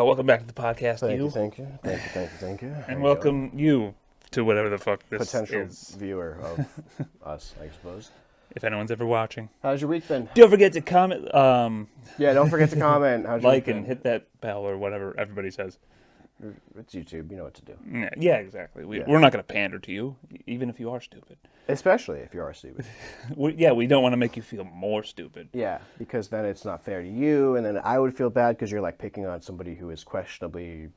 welcome back to the podcast, Thank you. And welcome you to whatever the fuck this Potential is. viewer of us, I suppose. If anyone's ever watching. How's your week been? Don't forget to comment. Yeah, don't forget to comment. How's your Like week and been? hit that bell or whatever everybody says. It's YouTube. You know what to do. Yeah, exactly. We're not going to pander to you, even if you are stupid. Especially if you are stupid. We don't want to make you feel more stupid. Yeah, because then it's not fair to you, and then I would feel bad because you're like picking on somebody who is questionably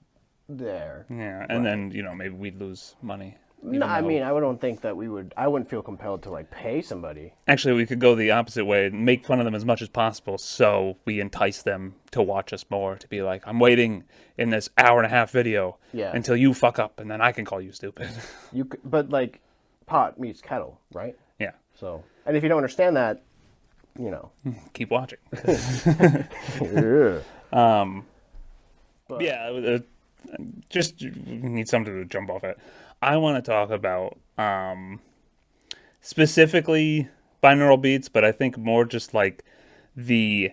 there. Yeah, and then, maybe we'd lose money. No, I mean, I don't think that I wouldn't feel compelled to like pay somebody. Actually, we could go the opposite way and make fun of them as much as possible so we entice them to watch us more, to be like, I'm waiting in this hour-and-a-half video until you fuck up, and then I can call you stupid. But like, pot meets kettle, right? Yeah. So, and if you don't understand that, Keep watching. Just need something to jump off at. I want to talk about specifically binaural beats, but I think more just like the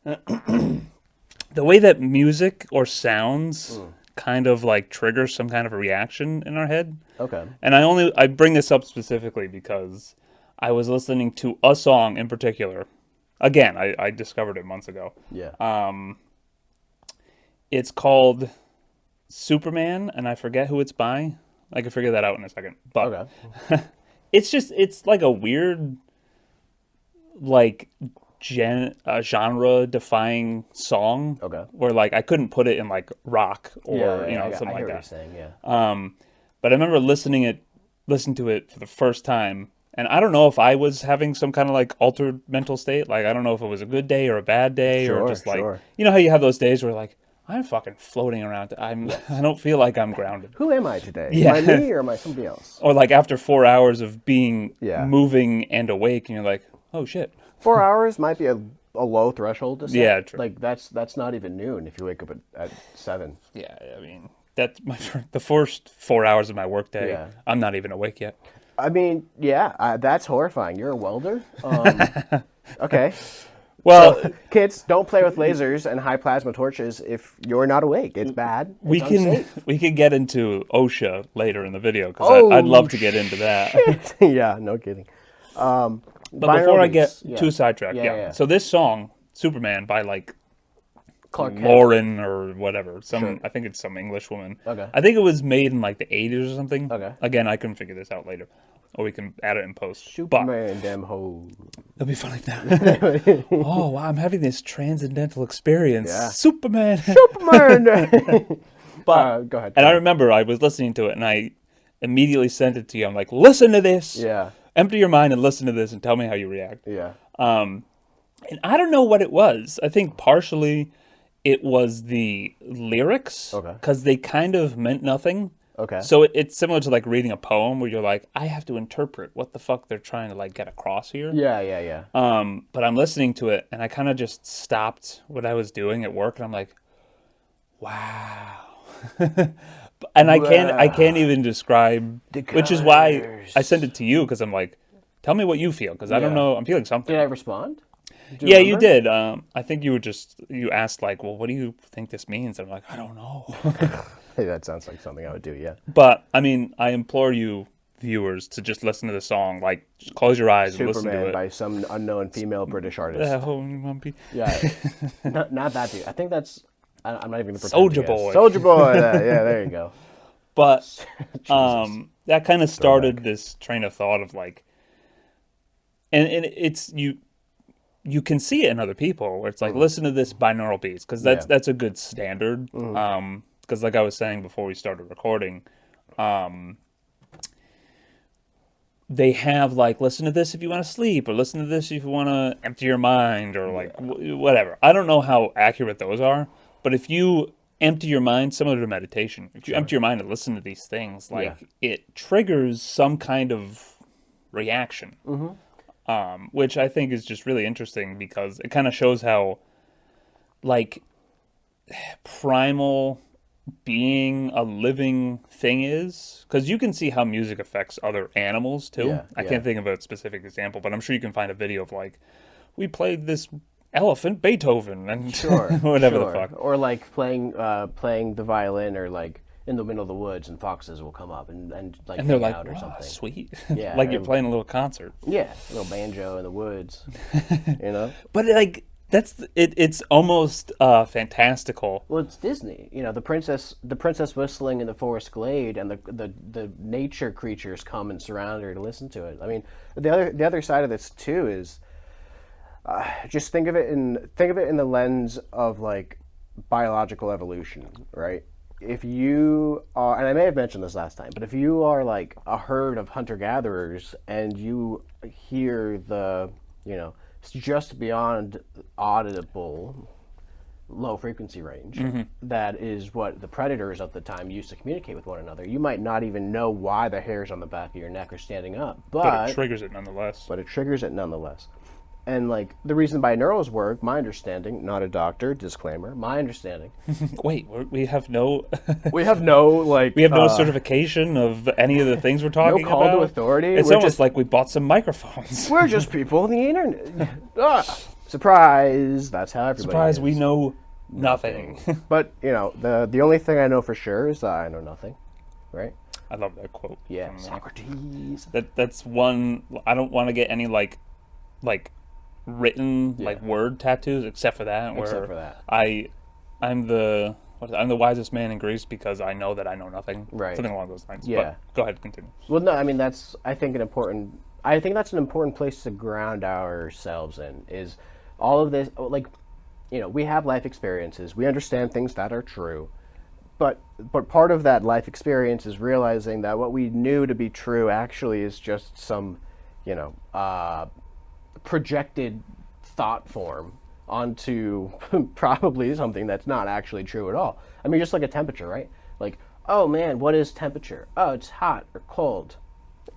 way that music or sounds kind of like triggers some kind of a reaction in our head. Okay. And I bring this up specifically because I was listening to a song in particular. Again, I discovered it months ago. Yeah. It's called Superman, and I forget who it's by. I can figure that out in a second. But Okay. it's like a weird, like, genre-defying song. Okay. Where, like, I couldn't put it in, like, rock or, something I like hear what that. you're saying, yeah. But I remember listening to it for the first time, and I don't know if I was having some kind of, like, altered mental state. Like, I don't know if it was a good day or a bad day, or just, like, you know how you have those days where, like, I'm fucking floating around. I don't feel like I'm grounded. Who am I today? Yeah. Am I me or am I somebody else? Or like after 4 hours of being moving and awake, and you're like, oh shit. 4 hours might be a low threshold to set. Yeah, true. Like that's not even noon if you wake up at 7. Yeah, I mean that's the first 4 hours of my workday. Yeah. I'm not even awake yet. I mean, that's horrifying. You're a welder. Okay. Well, so, kids, don't play with lasers and high plasma torches if you're not awake. It's bad. we can get into OSHA later in the video because I'd love to get into that. Yeah, no kidding. But before I get too sidetracked, so this song, Superman, by like Clark Kent. Lauren or whatever, I think it's some English woman. Okay. I think it was made in like the 80s or something. Okay. Again, I couldn't figure this out later. Or we can add it in post. Superman, damn ho. It'll be funny that. Oh, wow, I'm having this transcendental experience. Yeah. Superman. Superman. But go ahead. And I remember I was listening to it, and I immediately sent it to you. I'm like, listen to this. Yeah. Empty your mind and listen to this and tell me how you react. Yeah. And I don't know what it was. I think partially it was the lyrics. Okay. Because they kind of meant nothing. Okay. So it's similar to like reading a poem where you're like, I have to interpret what the fuck they're trying to like get across here. Yeah. But I'm listening to it and I kind of just stopped what I was doing at work and I'm like, wow. And I can't even describe, which is why I sent it to you because I'm like, tell me what you feel because I don't know. I'm feeling something. Did I respond? Yeah, you did. I think you asked like, well, what do you think this means? And I'm like, I don't know. Hey, that sounds like something I would do, yeah. But, I mean, I implore you, viewers, to just listen to the song. Like, just close your eyes and listen to it. Superman by some unknown female British artist. Yeah. Not that dude. I think that's... I'm not even going to pretend. Soldier Boy. Soldier Boy. Yeah, there you go. But that kind of started this train of thought of, like... And it's... You can see it in other people, where it's like, listen to this binaural beats, because that's a good standard. Because like I was saying before we started recording, they have like, listen to this if you want to sleep, or listen to this if you want to empty your mind, or like whatever. I don't know how accurate those are, but if you empty your mind, similar to meditation, if you empty your mind and listen to these things, like it triggers some kind of reaction, which I think is just really interesting because it kind of shows how like primal being a living thing is, because you can see how music affects other animals too. I can't think of a specific example, but I'm sure you can find a video of like, we played this elephant Beethoven and Sure, whatever the sure. fuck. Or like playing the violin, or like in the middle of the woods, and foxes will come up and like And they're hang like, out or wow, something. sweet. Yeah, Like you're playing a little concert. yeah, a little banjo in the woods, you know. But like it's almost fantastical. Well, it's Disney, you know. The princess whistling in the forest glade, and the nature creatures come and surround her to listen to it. I mean, the other side of this too is just think of it in the lens of like biological evolution, right? If you are, and I may have mentioned this last time, but if you are like a herd of hunter-gatherers and you hear it's just beyond audible low frequency range, that is what the predators of the time used to communicate with one another. You might not even know why the hairs on the back of your neck are standing up, But it triggers it nonetheless. but it triggers it nonetheless. And like the reason binaurals work, my understanding, not a doctor, disclaimer, my understanding. Wait, we have no We have no like we have no certification of any of the things we're talking call about. to authority. It's We're almost just- like we bought some microphones. we're just people on the internet. Surprise! That's how everybody Surprise, is. we know nothing. But the only thing I know for sure is that I know nothing, right? I love that quote. Yeah, from, Socrates. that's one. I don't want to get any like written like word tattoos except for that. Except for that. I'm the wisest man in Greece because I know that I know nothing. Right. Something along those lines. Yeah. But go ahead, continue. Well, no, I mean that's I think that's an important place to ground ourselves in, is all of this, like, you know, we have life experiences, we understand things that are true, but part of that life experience is realizing that what we knew to be true actually is just some, you know, projected thought form onto probably something that's not actually true at all. I mean, just like a temperature, right? Like, oh man, what is temperature? Oh, it's hot or cold.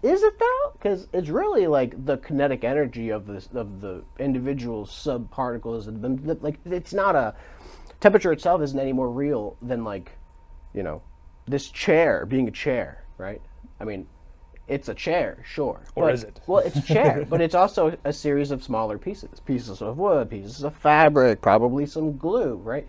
Is it though? Because it's really like the kinetic energy of the individual subparticles. Like, it's not a temperature itself isn't any more real than, like, you know, this chair being a chair, right? I mean, it's a chair, sure. Or is it? Well, it's a chair, but it's also a series of smaller pieces of wood, pieces of fabric, probably some glue, right?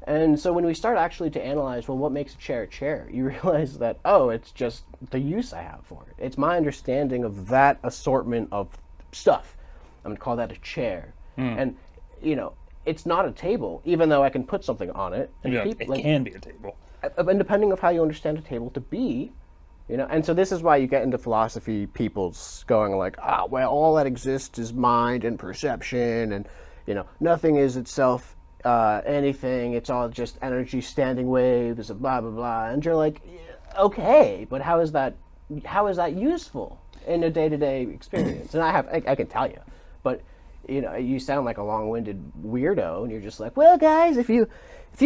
And so when we start actually to analyze, well, what makes a chair, you realize that, oh, it's just the use I have for it. It's my understanding of that assortment of stuff. I'm going to call that a chair. And, you know, it's not a table, even though I can put something on it. And Yeah, it can be a table. and depending of how you understand a table to be, you know, and so this is why you get into philosophy people's going like, well, all that exists is mind and perception, and, you know, nothing is itself anything, it's all just energy standing waves, blah blah blah. And you're like, yeah, okay, but how is that useful in a day-to-day experience? And I can tell you, but you know, you sound like a long-winded weirdo, and you're just like, well, guys, if you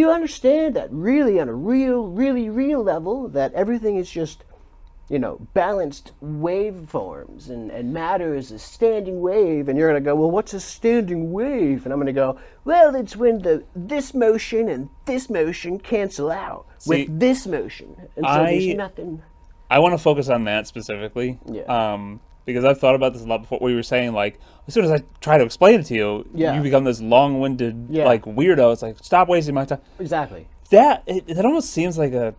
understand that really on a really real level, that everything is just, you know, balanced waveforms, and matter is a standing wave, and you're going to go, well, what's a standing wave? And I'm going to go, well, it's when this motion and this motion cancel out with this motion. And so there's nothing. I want to focus on that specifically. Yeah. Because I've thought about this a lot before. We were saying, like, as soon as I try to explain it to you, you become this long-winded, like, weirdo. It's like, stop wasting my time. Exactly. That almost seems like a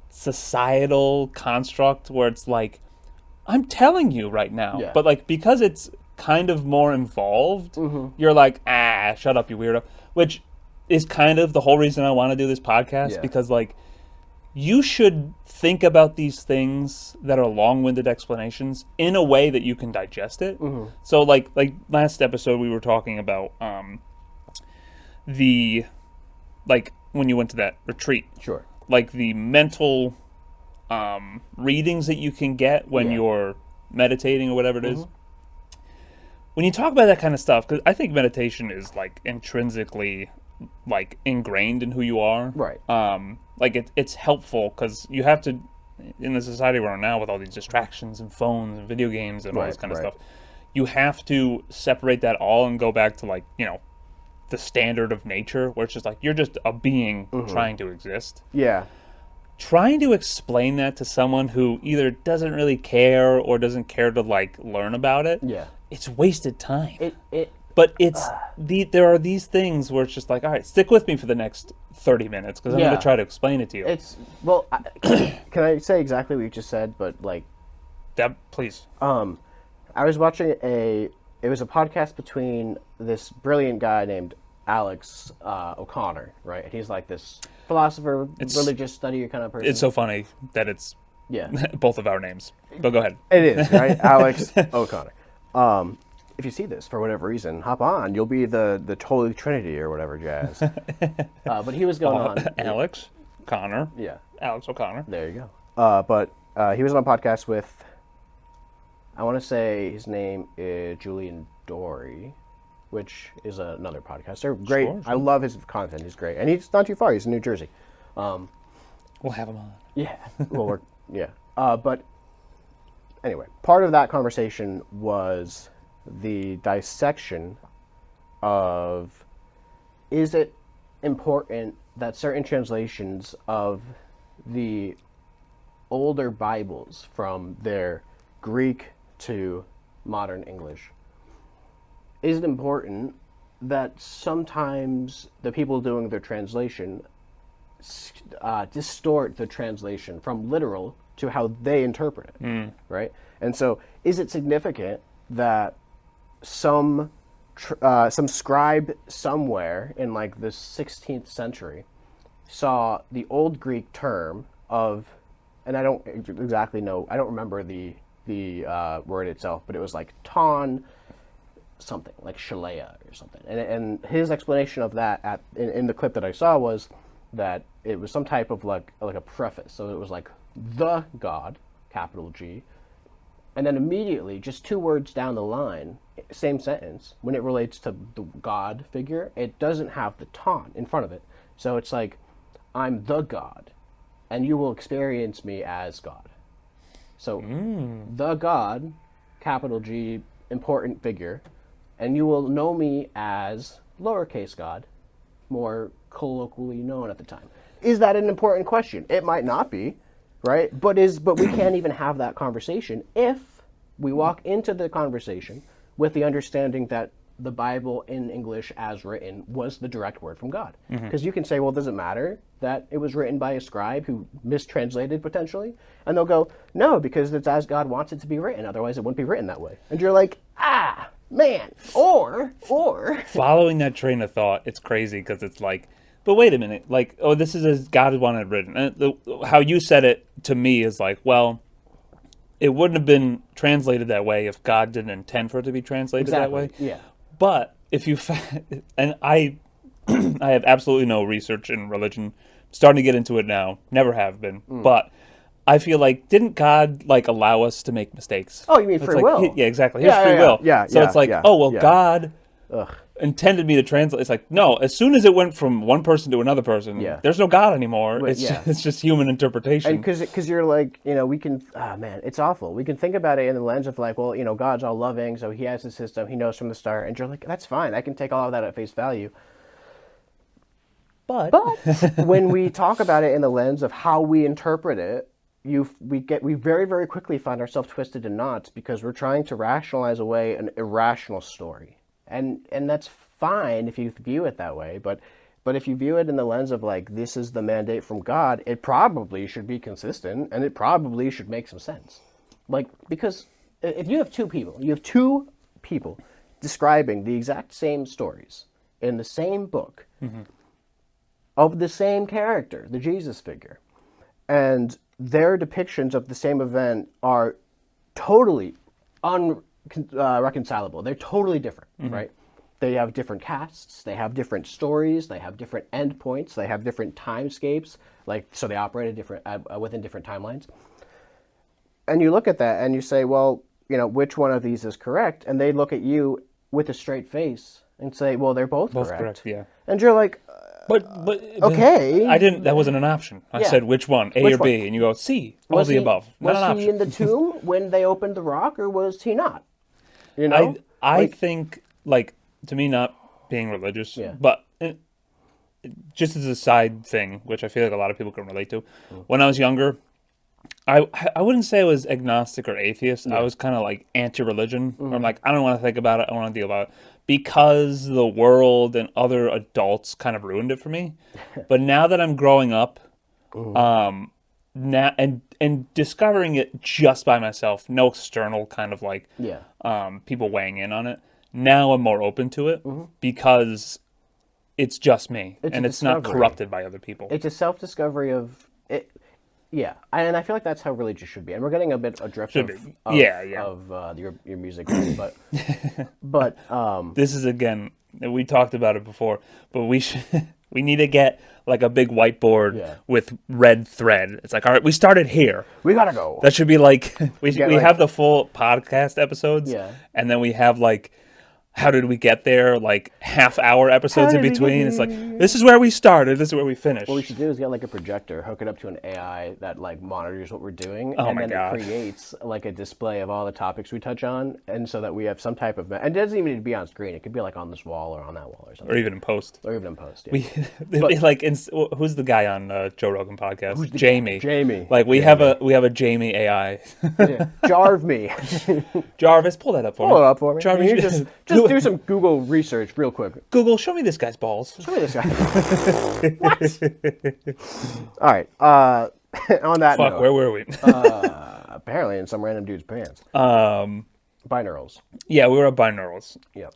societal construct where it's like, I'm telling you right now, but like, because it's kind of more involved, you're like, shut up, you weirdo, which is kind of the whole reason I want to do this podcast, because like, you should think about these things that are long-winded explanations in a way that you can digest it. So like last episode we were talking about like when you went to that retreat, Sure. like the mental readings that you can get when you're meditating or whatever it is. When you talk about that kind of stuff, because I think meditation is like intrinsically like ingrained in who you are. Right. Like it's helpful because you have to, in the society we're in now with all these distractions and phones and video games and all this kind of stuff, you have to separate that all and go back to, like, you know, the standard of nature, where it's just like, you're just a being trying to exist. Yeah. Trying to explain that to someone who either doesn't really care or doesn't care to, like, learn about it, it's wasted time. But there are these things where it's just like, all right, stick with me for the next 30 minutes because I'm going Yeah. to try to explain it to you. Can I say exactly what you just said? But like, Please. I was watching it was a podcast between this brilliant guy named Alex O'Connor, right? He's like this philosopher, religious studier kind of person. It's so funny that it's yeah, both of our names. But go ahead. it is, right? Alex O'Connor. If you see this for whatever reason, hop on. You'll be the Holy Trinity or whatever jazz. But he was going on. Alex Connor. Yeah. Alex O'Connor. There you go. But he was on a podcast with, I want to say his name is Julian Dory, which is another podcast. They're great. Sure. I love his content. He's great. And he's not too far. He's in New Jersey. We'll have him on. Yeah. Well, yeah. But anyway, part of that conversation was the dissection of, is it important that certain translations of the older Bibles from their Greek to modern English, is it important that sometimes the people doing their translation distort the translation from literal to how they interpret it, right? And so, is it significant that some scribe somewhere in like the 16th century saw the old Greek term of, and I don't exactly know, I don't remember the word itself, but it was like ton something, like shalea or something. And his explanation of that in the clip that I saw was that it was some type of like a preface. So it was like the God, capital G, and then immediately, just 2 words down the line, same sentence, when it relates to the God figure, it doesn't have the ton in front of it. So it's like, I'm the God, and you will experience me as God. So, the God, capital G, important figure, and you will know me as lowercase God, more colloquially known at the time. Is that an important question? It might not be, right? But we can't even have that conversation if we walk into the conversation with the understanding that the Bible in English as written was the direct word from God. Because you can say, well, does it matter that it was written by a scribe who mistranslated potentially? And they'll go, no, because it's as God wants it to be written. Otherwise, it wouldn't be written that way. And you're like, man, or Following that train of thought, it's crazy because it's like, but wait a minute, like, oh, this is as God wanted it written. And how you said it to me is like, well, it wouldn't have been translated that way if God didn't intend for it to be translated that way. Yeah. But if you, and I have absolutely no research in religion, starting to get into it now, never have been, but I feel like, didn't God like allow us to make mistakes? Oh, you mean free will? Yeah, exactly. Here's free will. So it's like, God intended me to translate. It's like, no, as soon as it went from one person to another person, there's no God anymore. It's just human interpretation. And because you're like, we can, man, it's awful. We can think about it in the lens of like, well, God's all loving, so he has a system, he knows from the start. And you're like, that's fine. I can take all of that at face value. But when we talk about it in the lens of how we interpret it, we very, very quickly find ourselves twisted in knots because we're trying to rationalize away an irrational story. And that's fine if you view it that way, but if you view it in the lens of like, this is the mandate from God, it probably should be consistent and it probably should make some sense. Like, because if you have two people describing the exact same stories in the same book of the same character, the Jesus figure, and their depictions of the same event are totally reconcilable. They're totally different, right? They have different casts, they have different stories, they have different endpoints, they have different timescapes, so they operate within different timelines. And you look at that and you say, well, which one of these is correct? And they look at you with a straight face and say, well, they're both correct. Yeah. And you're like, but okay. I didn't. That wasn't an option. I said which one, A or B, and you go C. All the above. Not an option. Was he in the tomb when they opened the rock, or was he not? I think, to me, not being religious, but just as a side thing, which I feel like a lot of people can relate to. When I was younger, I wouldn't say I was agnostic or atheist. I was kind of like anti-religion. I'm like, I don't want to think about it. I don't want to deal about it because the world and other adults kind of ruined it for me. But now that I'm growing up, now and discovering it just by myself, no external kind of like Yeah. people weighing in on it. Now I'm more open to it because it's just me It's a and it's not discovery. corrupted by other people. It's a self-discovery of it. Yeah, and I feel like that's how religion should be. And we're getting a bit adrift Should of, be. of, Yeah, yeah. of your music, but This is again, we talked about it before, but we should we need to get like a big whiteboard Yeah. with red thread. It's like, all right, we started here. we gotta go. That should be like we get, we like- have the full podcast episodes, Yeah. and then we have like how did we get there? Like half-hour episodes in did we get between. It's like this is where we started. This is where we finished. What we should do is get like a projector, hook it up to an AI that like monitors what we're doing, Oh and my then God. it creates like a display of all the topics we touch on, and so that we have some type of. And it doesn't even need to be on screen. It could be like on this wall or on that wall or something, Or even in post. or even in post. Yeah. We it'd be like who's the guy on Joe Rogan podcast? Jamie. Jamie. Like we have a Jamie AI. Yeah. Jarve me. Jarvis, pull that up for me. Pull it up for me. Jarvis, You just do some Google research real quick. Google, show me this guy's balls. Show me this guy. What? All right. On that Fuck, note, where were we? apparently in some random dude's pants. Binaurals. Yeah, we were at binaurals. Yep.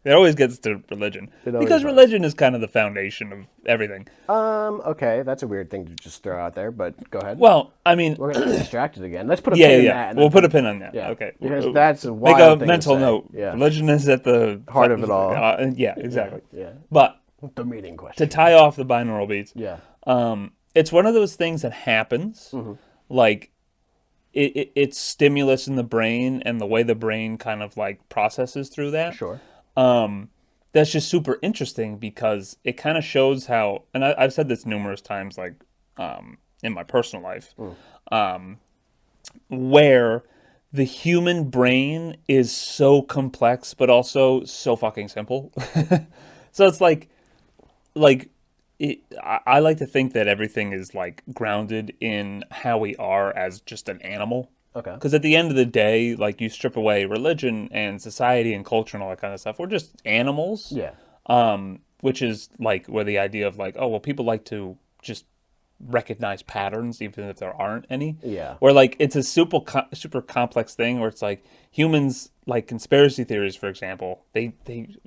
It always gets to religion always because does. religion is kind of the foundation of everything. Okay, that's a weird thing to just throw out there, but go ahead. Well, I mean, We're gonna get distracted again. Let's put a yeah, pin in yeah. that. And We'll then put a pin on that. Yeah, Okay. because that's a Make wild a thing to mental say. note. Yeah. Religion is at the Heart of it all. Yeah, exactly. Yeah. But The meeting to question. tie off the binaural beats, Yeah. it's one of those things that happens, like it's stimulus in the brain and the way the brain kind of like processes through that. Sure. That's just super interesting because it kind of shows how, and I've said this numerous times, like in my personal life, where the human brain is so complex but also so fucking simple. So it's like I like to think that everything is like grounded in how we are as just an animal. Okay. Because at the end of the day, like you strip away religion and society and culture and all that kind of stuff, we're just animals. Yeah. Which is like where the idea of like, oh well, people like to just recognize patterns even if there aren't any. Yeah. Or like it's a super complex thing where it's like humans, like conspiracy theories, for example, they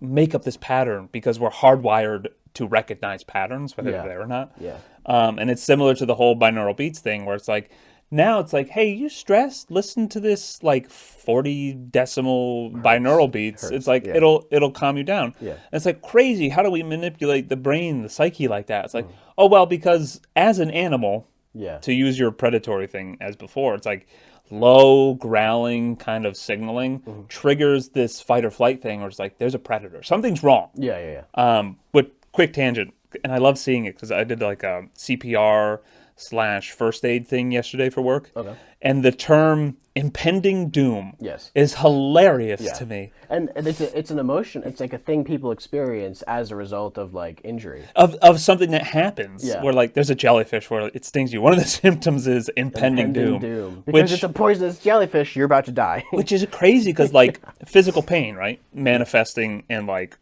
make up this pattern because we're hardwired to recognize patterns, whether Yeah. they're there or not. Yeah. And it's similar to the whole binaural beats thing where it's like, now it's like, hey, you stressed? Listen to this like 40 decimal binaural beats. It's like yeah. it'll calm you down. Yeah. And it's like crazy. How do we manipulate the brain, the psyche like that? It's like, oh well, because as an animal, Yeah. to use your predatory thing as before, it's like low growling kind of signaling triggers this fight or flight thing where it's like there's a predator. Something's wrong. Yeah. Yeah. Yeah. But quick tangent, and I love seeing it because I did like a CPR/first aid thing yesterday for work. Okay. And the term impending doom Yes. is hilarious to me. And it's an emotion. It's like a thing people experience as a result of like injury. Of something that happens Yeah. where like there's a jellyfish where it stings you. One of the symptoms is impending doom. Because it's a poisonous jellyfish, you're about to die. Which is crazy because like physical pain, right? Manifesting in like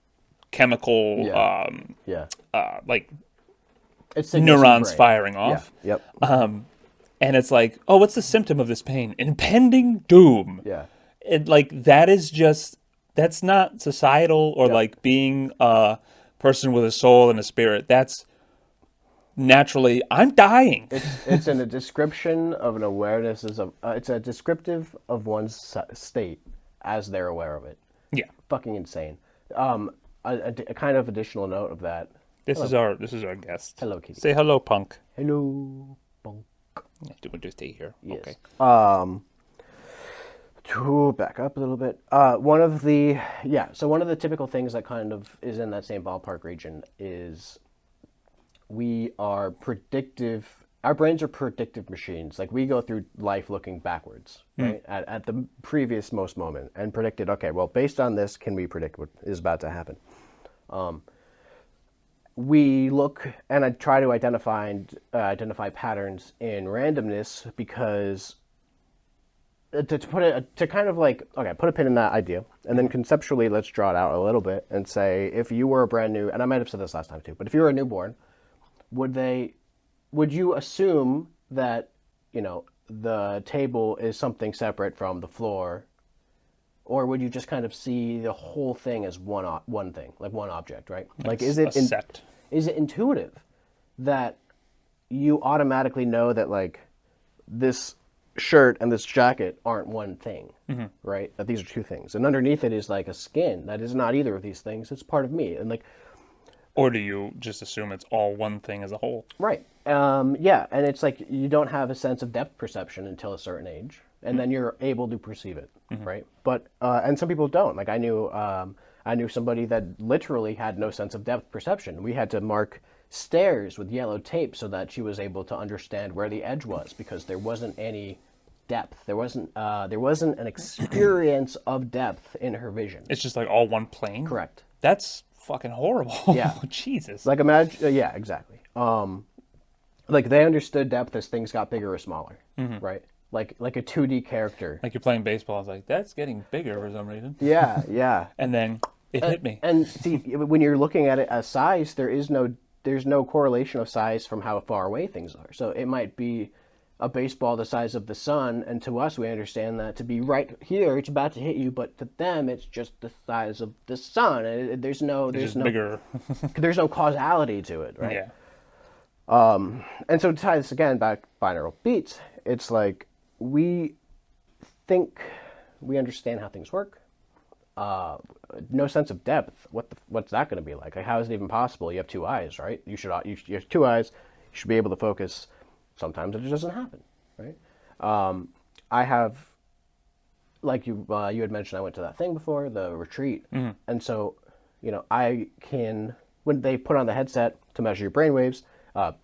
chemical Yeah. Yeah. like It's sickness in the neurons brain. firing off. Yeah. Yep. And it's like, oh, what's the symptom of this pain? Impending doom. Yeah. It like that is just that's not societal or like being a person with a soul and a spirit. That's naturally I'm dying. It's a description of an awareness. It's a descriptive of one's state as they're aware of it. Yeah. Fucking insane. A kind of additional note of that. This is our guest. Hello, Kitty. Say hello, punk. Hello. Bonk. Yeah, do we just stay here? Yes. Okay. To back up a little bit, one of the typical things that kind of is in that same ballpark region is we are predictive. Our brains are predictive machines. Like we go through life looking backwards, right? At the previous most moment and predicted, okay, well, based on this, can we predict what is about to happen? we look and I try to identify patterns in randomness because to put it to kind of like okay, put a pin in that idea, and then conceptually let's draw it out a little bit and say if you were a brand new, and I might have said this last time too, but if you were a newborn, would you assume that the table is something separate from the floor, or would you just kind of see the whole thing as one thing, like one object, right? Like is it intuitive that you automatically know that like this shirt and this jacket aren't one thing, right? That these are two things, and underneath it is like a skin that is not either of these things. It's part of me, and like. Or do you just assume it's all one thing as a whole? Right. Yeah, and it's like you don't have a sense of depth perception until a certain age, and then you're able to perceive it, right? But and some people don't. Like I knew somebody that literally had no sense of depth perception. We had to mark stairs with yellow tape so that she was able to understand where the edge was because there wasn't any depth. There wasn't an experience of depth in her vision. It's just like all one plane? Correct. That's fucking horrible. Yeah. Jesus. Like imagine, yeah, exactly. Like they understood depth as things got bigger or smaller, right? Like a 2D character. Like you're playing baseball, it's like, that's getting bigger for some reason. Yeah, yeah. And then it hit me. And see, when you're looking at it as size, there's no correlation of size from how far away things are. So it might be a baseball the size of the sun, and to us we understand that to be right here, it's about to hit you, but to them it's just the size of the sun. There's no bigger. there's no causality to it, right? Yeah. And so to tie this again back binaural beats, it's like we think we understand how things work. No sense of depth. What's that going to be like? Like how is it even possible? You have two eyes, right? You have two eyes. You should be able to focus. Sometimes it just doesn't happen, right? I have, like you had mentioned, I went to that thing before, the retreat, and so, I can, when they put on the headset to measure your brain waves,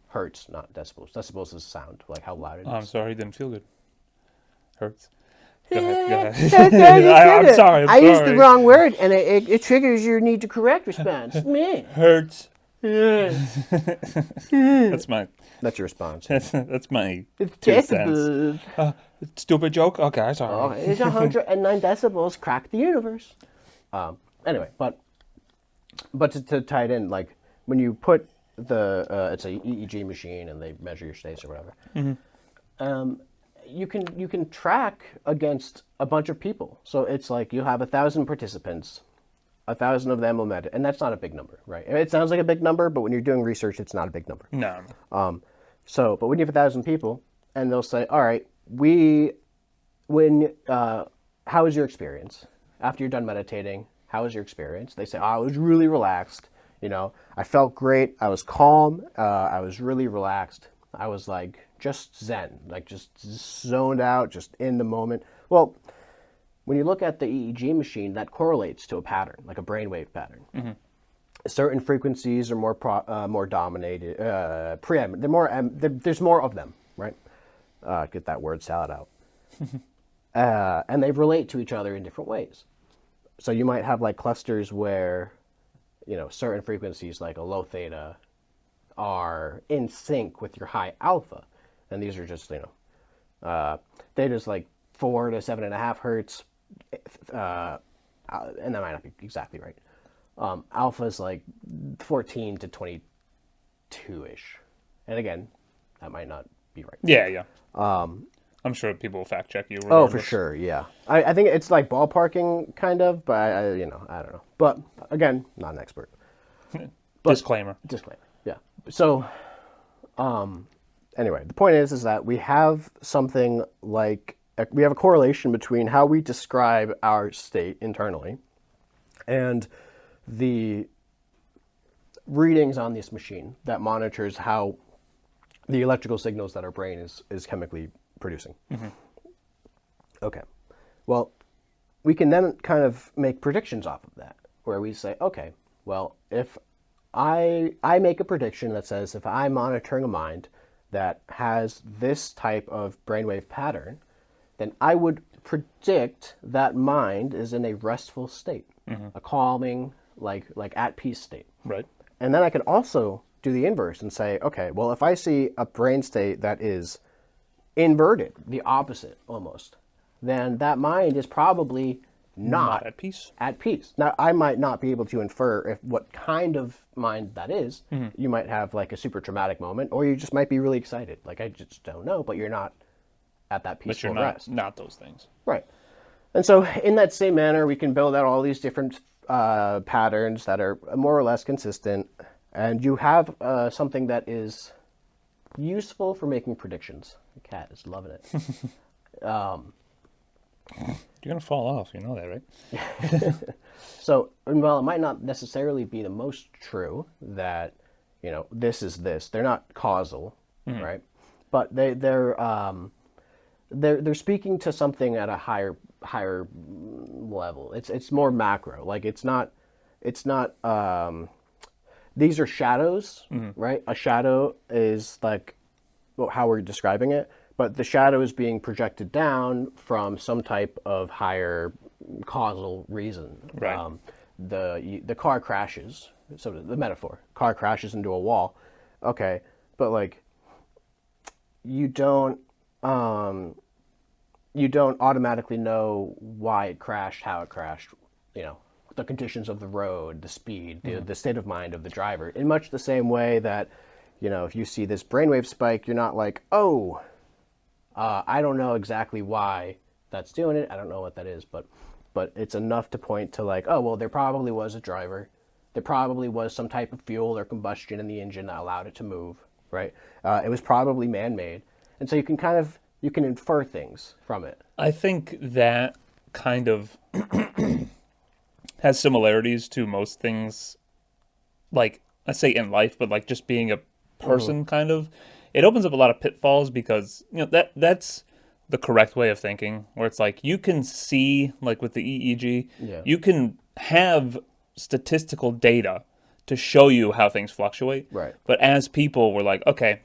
hertz, not decibels. Decibels is sound, like how loud it is. I'm sorry, it didn't feel good. Hertz. Go ahead. I'm sorry. I used the wrong word, and it triggers your need to correct response. Me. Hertz. That's your response. That's my 2 cents. Stupid joke? Okay, sorry. Oh, it's 109 decibels, crack the universe. Anyway, but to tie it in, like when you put it's a EEG machine and they measure your states or whatever, you can track against a bunch of people. So it's like you have 1,000 participants. 1,000 of them will meditate, and that's not a big number, right? It sounds like a big number, but when you're doing research, it's not a big number. No. But when you have 1,000 people, and they'll say, "All right, how was your experience after you're done meditating? How was your experience?" They say, "Oh, I was really relaxed. I felt great. I was calm. I was really relaxed. I was like just zen, like just zoned out, just in the moment." Well. When you look at the EEG machine, that correlates to a pattern, like a brainwave pattern. Certain frequencies are more dominated, preeminent. They're more. There's more of them, right? Get that word salad out. And they relate to each other in different ways. So you might have like clusters where, certain frequencies like a low theta are in sync with your high alpha, and these are just theta's like 4 to 7.5 hertz. And that might not be exactly right. Alpha is like 14 to 22-ish. And again, that might not be right. Yeah. I'm sure people will fact check you. Oh, for sure, yeah. I think it's like ballparking, kind of, but I don't know. But again, not an expert. Disclaimer, yeah. So, anyway, the point is that we have something like... We have a correlation between how we describe our state internally and the readings on this machine that monitors how the electrical signals that our brain is chemically producing. Okay. Well, we can then kind of make predictions off of that, where we say, okay, well, if I make a prediction that says if I'm monitoring a mind that has this type of brainwave pattern, then I would predict that mind is in a restful state, a calming, like at peace state. Right. And then I could also do the inverse and say, okay, well, if I see a brain state that is inverted, the opposite almost, then that mind is probably Not not at peace. at peace. Now, I might not be able to infer if what kind of mind that is. You might have like a super traumatic moment, or you just might be really excited. Like, I just don't know, but you're not at that But peaceful you're not rest. not those things. Right. And so, in that same manner, we can build out all these different patterns that are more or less consistent, and you have something that is useful for making predictions. The cat is loving it. You're gonna fall off, you know that, right? So, and while it might not necessarily be the most true that, this is this, they're not causal, right? But they're speaking to something at a higher level. It's more macro. Like it's not these are shadows, right? A shadow is like how we're describing it, but the shadow is being projected down from some type of higher causal reason. Right. The car crashes. So the metaphor, car crashes into a wall. Okay, but like you don't automatically know why it crashed, how it crashed, the conditions of the road, the speed, the state of mind of the driver. In much the same way that, if you see this brainwave spike, you're not like, oh, I don't know exactly why that's doing it. I don't know what that is, but it's enough to point to like, oh, well, there probably was a driver. There probably was some type of fuel or combustion in the engine that allowed it to move, right? It was probably man-made. And so you can infer things from it. I think that kind of has similarities to most things, like I say in life, but like just being a person, kind of. It opens up a lot of pitfalls because that's the correct way of thinking, where it's like you can see, like with the EEG, you can have statistical data to show you how things fluctuate. Right. But as people, we're like, okay,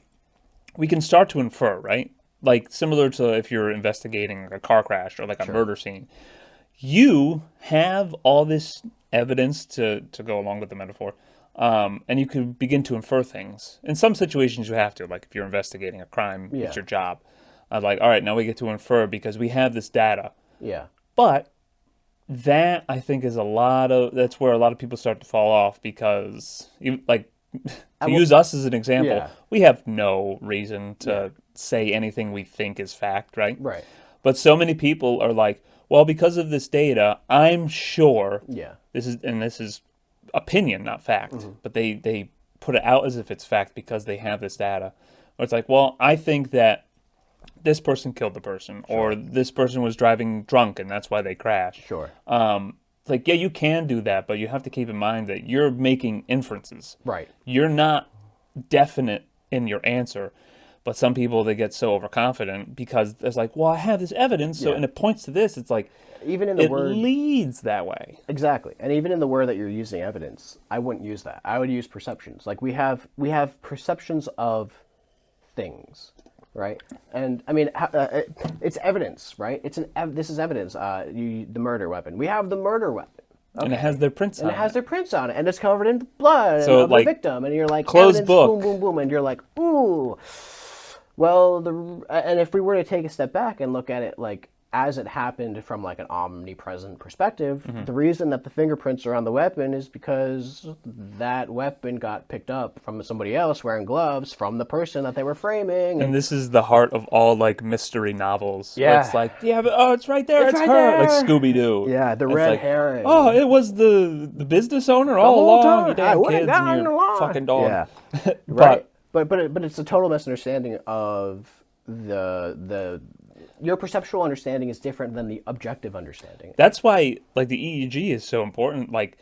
we can start to infer, right? Like similar to if you're investigating a car crash or like a murder scene. You have all this evidence to go along with the metaphor, and you can begin to infer things. In some situations you have to, like if you're investigating a crime, it's your job. Like, all right, now we get to infer because we have this data. Yeah. But that, I think, is that's where a lot of people start to fall off because, like, to use us as an example, we have no reason to say anything we think is fact, right? Right. But so many people are like, well, because of this data, I'm sure this is opinion, not fact. But they put it out as if it's fact because they have this data. Or it's like, well, I think that this person killed the person, or this person was driving drunk and that's why they crashed. Sure. It's like, yeah, you can do that, but you have to keep in mind that you're making inferences. Right. You're not definite in your answer. But some people, they get so overconfident because it's like, well, I have this evidence, so and it points to this. It's like, even in the word leads that way. Exactly. And even in the word that you're using, evidence, I wouldn't use that. I would use perceptions. Like we have perceptions of things, right? And I mean, it's evidence, right? This is evidence. The murder weapon. We have the murder weapon. Okay. And it has their prints on it. And it has their prints on it, and it's covered in blood so, of like, the victim, and you're like, closed evidence, book. boom, boom, boom, and you're like, ooh. Well, and if we were to take a step back and look at it like as it happened from like an omnipresent perspective, the reason that the fingerprints are on the weapon is because that weapon got picked up from somebody else wearing gloves from the person that they were framing. And this is the heart of all like mystery novels. Yeah. Where it's like, yeah, but, it's right there. It's right her. there. Like Scooby-Doo. Yeah, the It's red like, herring. Oh, it was the business owner all whole along. time. You damn I would've kids gotten and your along. fucking dog. Yeah. Right. But it's a total misunderstanding of your perceptual understanding is different than the objective understanding. That's why, like, the EEG is so important, like,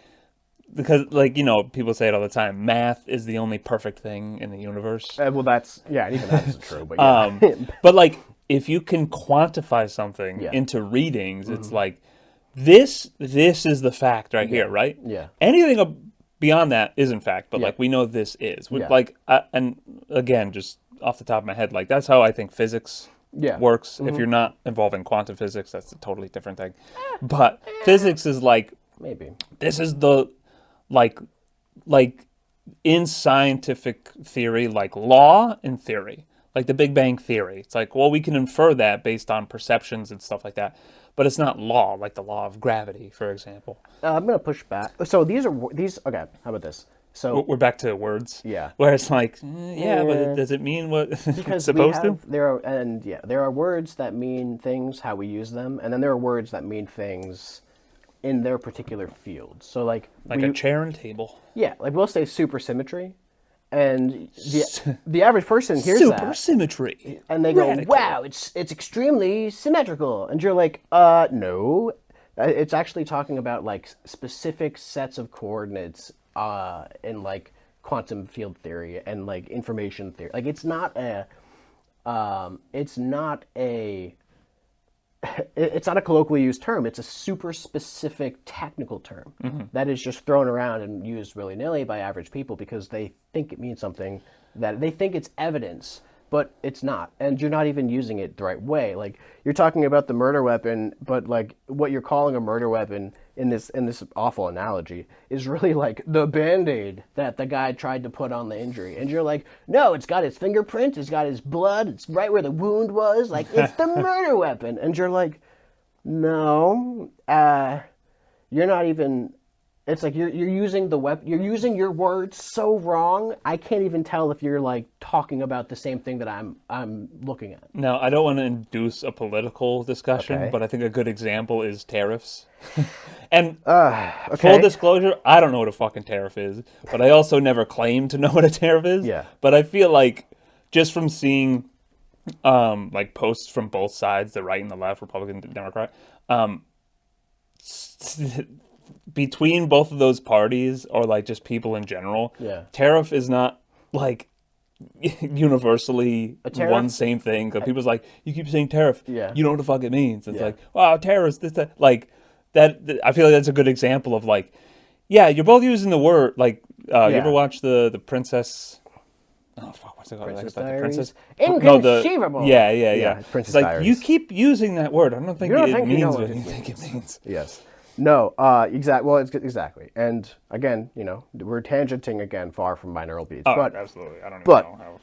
because, like, people say it all the time, math is the only perfect thing in the universe. Well, that's, and even that isn't true, but yeah. But, like, if you can quantify something into readings, it's like, this is the fact right here, right? Yeah. Anything beyond that isn't fact, but, like, we know this is. Like, and, again, just off the top of my head, like, that's how I think physics works. If you're not involved in quantum physics, that's a totally different thing. But physics is like, maybe this is the, like in scientific theory, like law and theory, like the Big Bang Theory. It's like, well, we can infer that based on perceptions and stuff like that, but it's not law, like the law of gravity, for example. I'm gonna push back. So these. Okay, how about this? So We're back to words. yeah, Where it's like, yeah, but Eh, does it mean what it's because supposed to? there are words that mean things how we use them, and then there are words that mean things in their particular field. So like Like a chair and table. yeah, like we'll say supersymmetry, and the average person hears that Supersymmetry. and they go, Radical. "Wow, it's extremely symmetrical," and you're like, no." It's actually talking about like specific sets of coordinates in like quantum field theory and like information theory. Like it's not a it's not a colloquially used term. It's a super specific technical term that is just thrown around and used willy-nilly by average people because they think it means something, that they think it's evidence, but it's not. And you're not even using it the right way. Like you're talking about the murder weapon, but like what you're calling a murder weapon in this awful analogy is really like the Band-Aid that the guy tried to put on the injury. And you're like, no, it's got his fingerprint, it's got his blood, it's right where the wound was, like it's the murder weapon. And you're like, no, you're not even. It's like you're using the you're using your words so wrong. I can't even tell if you're like talking about the same thing that I'm looking at. Now, I don't want to induce a political discussion, Okay. but I think a good example is tariffs. And Okay. full disclosure, I don't know what a fucking tariff is, but I also never claimed to know what a tariff is. Yeah. But I feel like just from seeing like posts from both sides, the right and the left, Republican, Democrat, between both of those parties or like just people in general, Yeah. tariff is not like universally tariff? one same thing. Because people's like, you keep saying tariff, Yeah. you know what the fuck it means. It's Yeah. like, wow, tariffs, this, that. Like that. I feel like that's a good example of like, yeah, you're both using the word like. You ever watch the Princess? Oh fuck, what's it called? Princess Like, the Diaries? Princess. Inconceivable. Yeah. Yeah, Princess It's like Diaries. you keep using that word. I don't think You don't it think you know means what what it you think it means. Yes. No. Exactly. Well, it's exactly. And again, we're tangenting again far from binaural beats. Oh, but absolutely. I don't even but- know how.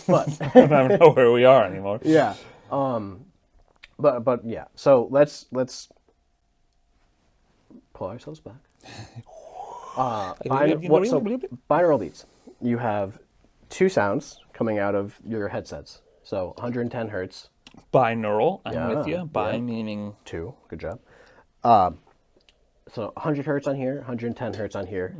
but I don't even know where we are anymore. yeah. But yeah. So let's pull ourselves back. Binaural beats. You have two sounds coming out of your headsets. So 110 hertz. Binaural, I'm Yeah, with you. Bi yeah. meaning Two. Good job. So 100 hertz on here, 110 hertz on here.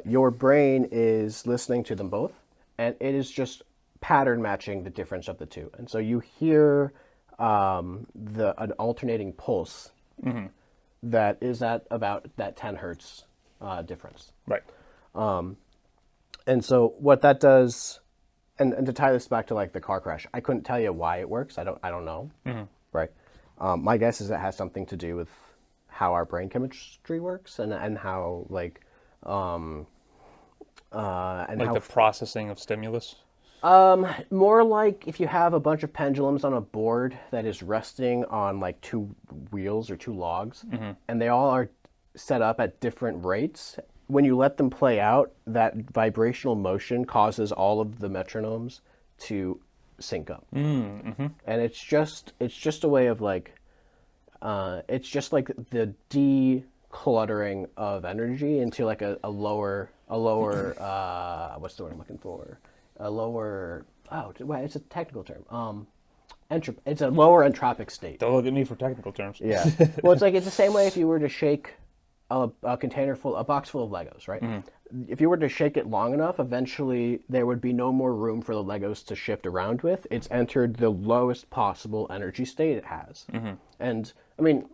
Your brain is listening to them both, and it is just pattern matching the difference of the two. And so you hear an alternating pulse that is at about that 10 hertz difference. right. And so what that does, and to tie this back to like the car crash, I couldn't tell you why it works. I don't know. Right. My guess is it has something to do with how our brain chemistry works and how like and Like how the processing of stimulus. more like if you have a bunch of pendulums on a board that is resting on like two wheels or two logs, and they all are set up at different rates. When you let them play out, that vibrational motion causes all of the metronomes to sync up, and it's just a way of like, it's just like the decluttering of energy into like a lower what's the word I'm looking for? A lower it's a technical term. It's a lower entropic state. Don't look at me for technical terms. Yeah. Well, it's the same way if you were to shake a box full of Legos, right? If you were to shake it long enough, eventually there would be no more room for the Legos to shift around with. It's entered the lowest possible energy state it has. And I mean,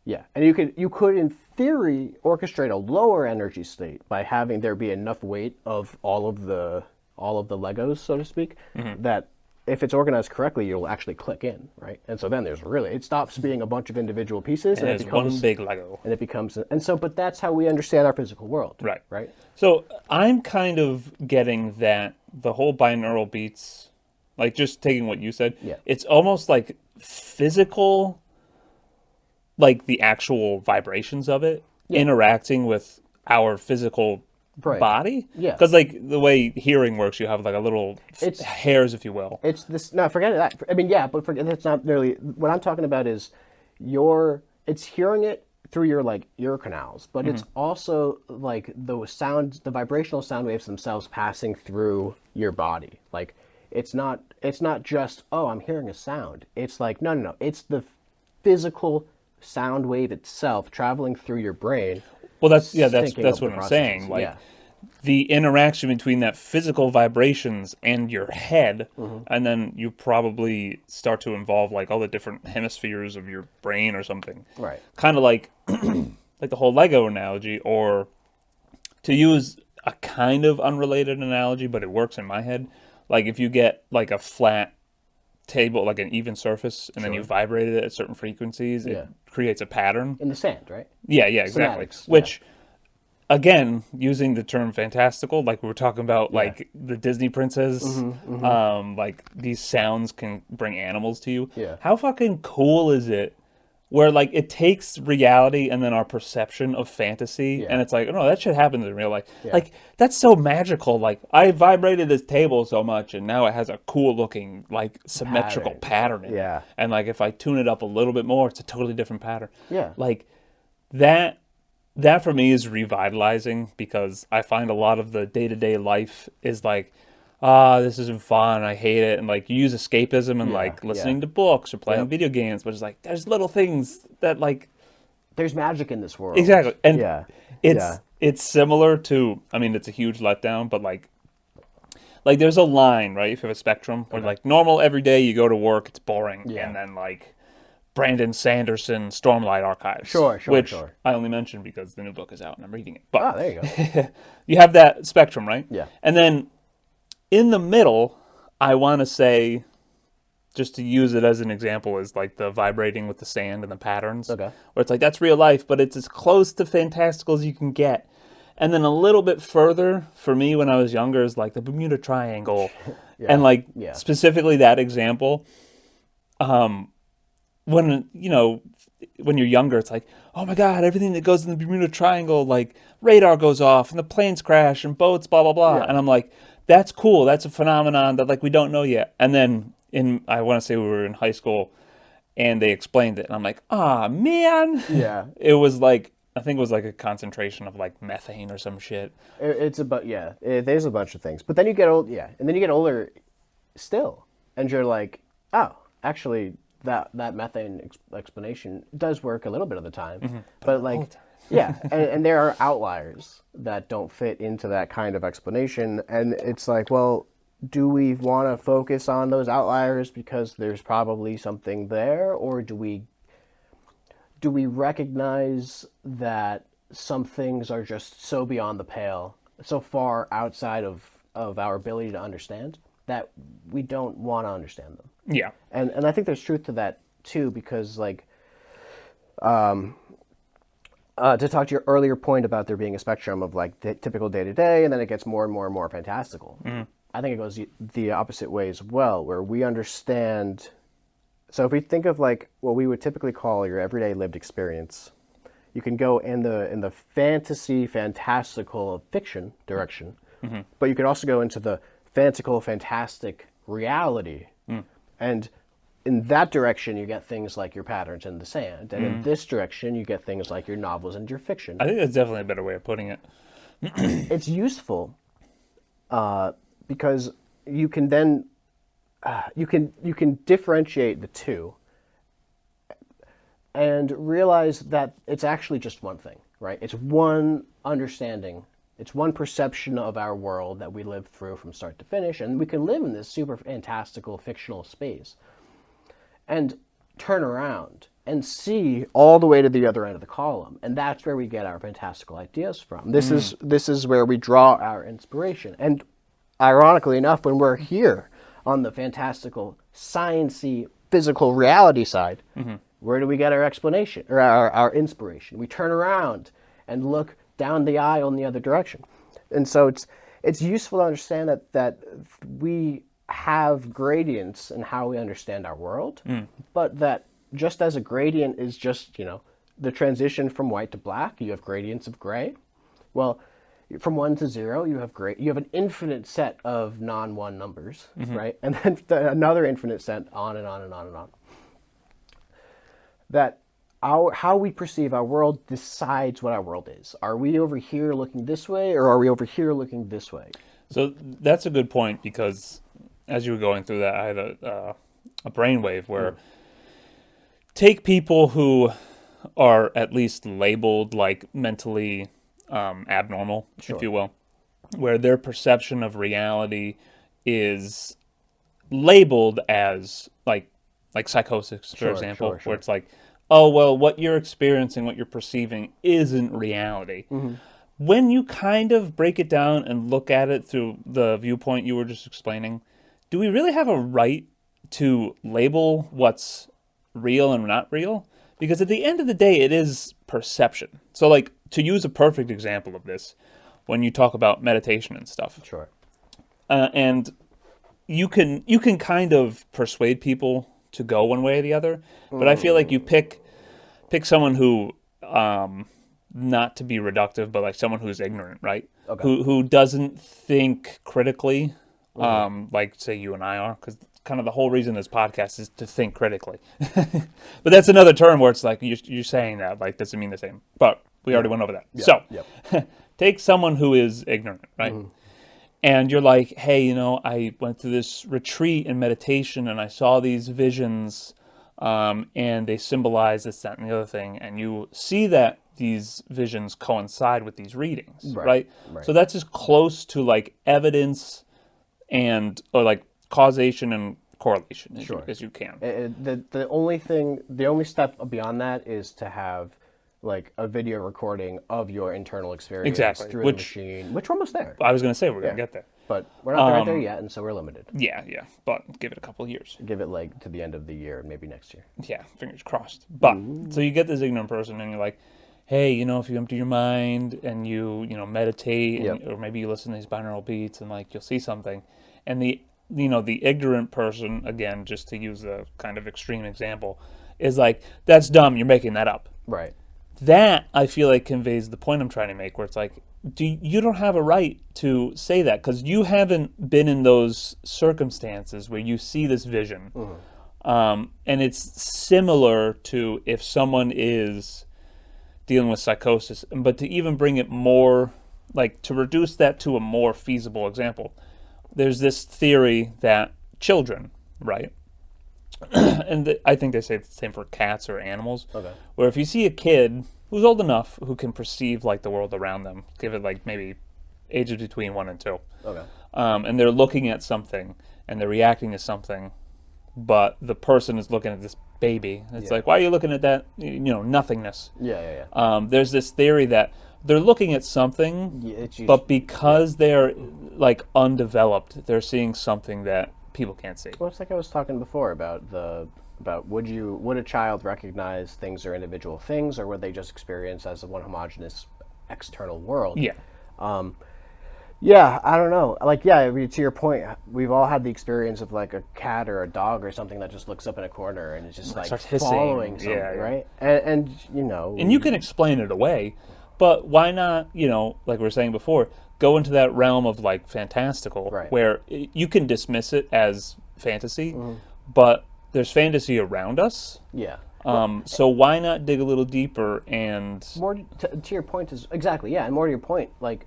yeah, and you could in theory orchestrate a lower energy state by having there be enough weight of all of the Legos, so to speak, that if it's organized correctly, you'll actually click in, right? And so then it stops being a bunch of individual pieces, And it it's becomes one big Lego. and it becomes but that's how we understand our physical world, Right. Right. So I'm kind of getting that the whole binaural beats, like just taking what you said, Yeah. it's almost like physical, like the actual vibrations of it interacting with our physical Right. body. Yeah. Because like the way hearing works, you have like a little It's hairs, if you will. it's this. No, forget that. I mean, yeah, but that's not really what I'm talking about. Is it's hearing it through your like ear canals, but it's also like the vibrational sound waves themselves passing through your body. Like it's not just, oh, I'm hearing a sound. It's like no, it's the physical sound wave itself traveling through your brain. Well, that's syncing that's up what the I'm processes. saying. Like Yeah. the interaction between that physical vibrations and your head, and then you probably start to involve like all the different hemispheres of your brain or something. Right. Kind of like like the whole Lego analogy, or to use a kind of unrelated analogy, but it works in my head. Like if you get like a flat table, like an even surface, and then you vibrate it at certain frequencies, Yeah. it creates a pattern. In the sand, right? Yeah, exactly. Somatics, Which, again, using the term fantastical, like we were talking about, Yeah. like the Disney princess, like these sounds can bring animals to you. Yeah. How fucking cool is it? Where like it takes reality and then our perception of fantasy, Yeah. and it's like, oh no, that shit happens in real life. Yeah. Like that's so magical. Like I vibrated this table so much, and now it has a cool looking, like symmetrical pattern in Yeah. it. And like if I tune it up a little bit more, it's a totally different pattern. Yeah. Like that for me is revitalizing, because I find a lot of the day-to-day life is like, this isn't fun, I hate it, and like you use escapism and like listening to books or playing video games, but it's like there's little things that like There's magic in this world. exactly, and Yeah. it's similar to, I mean, it's a huge letdown, but like there's a line, right? If you have a spectrum where like normal every day you go to work, it's boring, and then like Brandon Sanderson Stormlight Archives, which I only mentioned because the new book is out and I'm reading it. But there you go. you have that spectrum, right? Yeah. And then in the middle, I want to say, just to use it as an example, is like the vibrating with the sand and the patterns. Okay. Where it's like, that's real life, but it's as close to fantastical as you can get. And then a little bit further, for me when I was younger, is like the Bermuda Triangle. And like specifically that example, when you're younger, it's like, oh my God, everything that goes in the Bermuda Triangle, like radar goes off and the planes crash and boats, blah, blah, blah. And I'm like, that's cool. That's a phenomenon that like we don't know yet. And then I want to say we were in high school and they explained it. And I'm like, ah, man. Yeah. It was like, I think it was like a concentration of like methane or some shit. It's about, there's a bunch of things. But then you get old, and then you get older still. And you're like, oh, actually, that methane explanation does work a little bit of the time. But like, and there are outliers that don't fit into that kind of explanation. And it's like, well, do we want to focus on those outliers because there's probably something there? Or do we recognize that some things are just so beyond the pale, so far outside of our ability to understand, that we don't want to understand them? Yeah. And I think there's truth to that too, because like, to talk to your earlier point about there being a spectrum of like the typical day to day, and then it gets more and more and more fantastical. I think it goes the opposite way as well, where we understand. So if we think of like what we would typically call your everyday lived experience, you can go in the fantasy, fantastical fiction direction, but you could also go into the fanciful, fantastic reality. And in that direction, you get things like your patterns in the sand. And in this direction, you get things like your novels and your fiction. I think that's definitely a better way of putting it. It's useful because you can then you can differentiate the two and realize that it's actually just one thing, right? It's one understanding. It's one perception of our world that we live through from start to finish, and we can live in this super fantastical fictional space and turn around and see all the way to the other end of the column, and that's where we get our fantastical ideas from. This is where we draw our inspiration. And ironically enough, when we're here on the fantastical, sciencey, physical reality side, where do we get our explanation or our inspiration? We turn around and look down the aisle in the other direction. And so it's useful to understand that we have gradients in how we understand our world, but that just as a gradient is just, the transition from white to black, you have gradients of gray. Well, from 1 to 0, you have an infinite set of non-one numbers, right? And then another infinite set, on and on and on and on. That how we perceive our world decides what our world is. Are we over here looking this way, or are we over here looking this way? So that's a good point, because as you were going through that, I had a brainwave where take people who are at least labeled like mentally abnormal, if you will, where their perception of reality is labeled as like psychosis, for example, where it's like, oh, well, what you're experiencing, what you're perceiving isn't reality. When you kind of break it down and look at it through the viewpoint you were just explaining, do we really have a right to label what's real and not real? Because at the end of the day, it is perception. So, like, to use a perfect example of this, when you talk about meditation and stuff. Sure. And you can kind of persuade people to go one way or the other, but I feel like you pick someone who, not to be reductive, but like someone who's ignorant, right? Okay. Who doesn't think critically, like say you and I are, because kind of the whole reason this podcast is to think critically. But that's another term where it's like you're saying that like doesn't mean the same. But we already went over that. Yeah. So take someone who is ignorant, right? And you're like, hey, you know, I went to this retreat in meditation and I saw these visions, and they symbolize this, that, and the other thing. And you see that these visions coincide with these readings, right? So that's as close to like evidence or like causation and correlation as you can. The only step beyond that is to have like a video recording of your internal experience through the machine, which we're almost there. I was going to say we're going to get there. But we're not right there yet, and so we're limited. Yeah, but give it a couple of years. Give it like to the end of the year and maybe next year. Yeah, fingers crossed. But so you get this ignorant person and you're like, hey, you know, if you empty your mind and you meditate, or maybe you listen to these binaural beats and like you'll see something. And the ignorant person, again, just to use a kind of extreme example, is like, that's dumb, you're making that up. Right. That, I feel like, conveys the point I'm trying to make, where it's like, you don't have a right to say that, because you haven't been in those circumstances where you see this vision. And it's similar to if someone is dealing with psychosis, but to even bring it more, like, to reduce that to a more feasible example, there's this theory that children, right? And I think they say it's the same for cats or animals. Okay. Where if you see a kid who's old enough who can perceive like the world around them, give it like maybe ages between 1 and 2. Okay. And they're looking at something and they're reacting to something, but the person is looking at this baby. It's like, why are you looking at that? Nothingness. Yeah. There's this theory that they're looking at something, but because they're like undeveloped, they're seeing something that people can't see. Well, it's like I was talking before about would a child recognize things or individual things, or would they just experience as one homogeneous external world? Yeah. Yeah, I don't know. Like, to your point, we've all had the experience of like a cat or a dog or something that just looks up in a corner and is just like following something, right? And and you can explain it away, but why not? Like we were saying before, go into that realm of like fantastical, where you can dismiss it as fantasy, but there's fantasy around us. Yeah. So why not dig a little deeper and more to your point is exactly and more to your point, like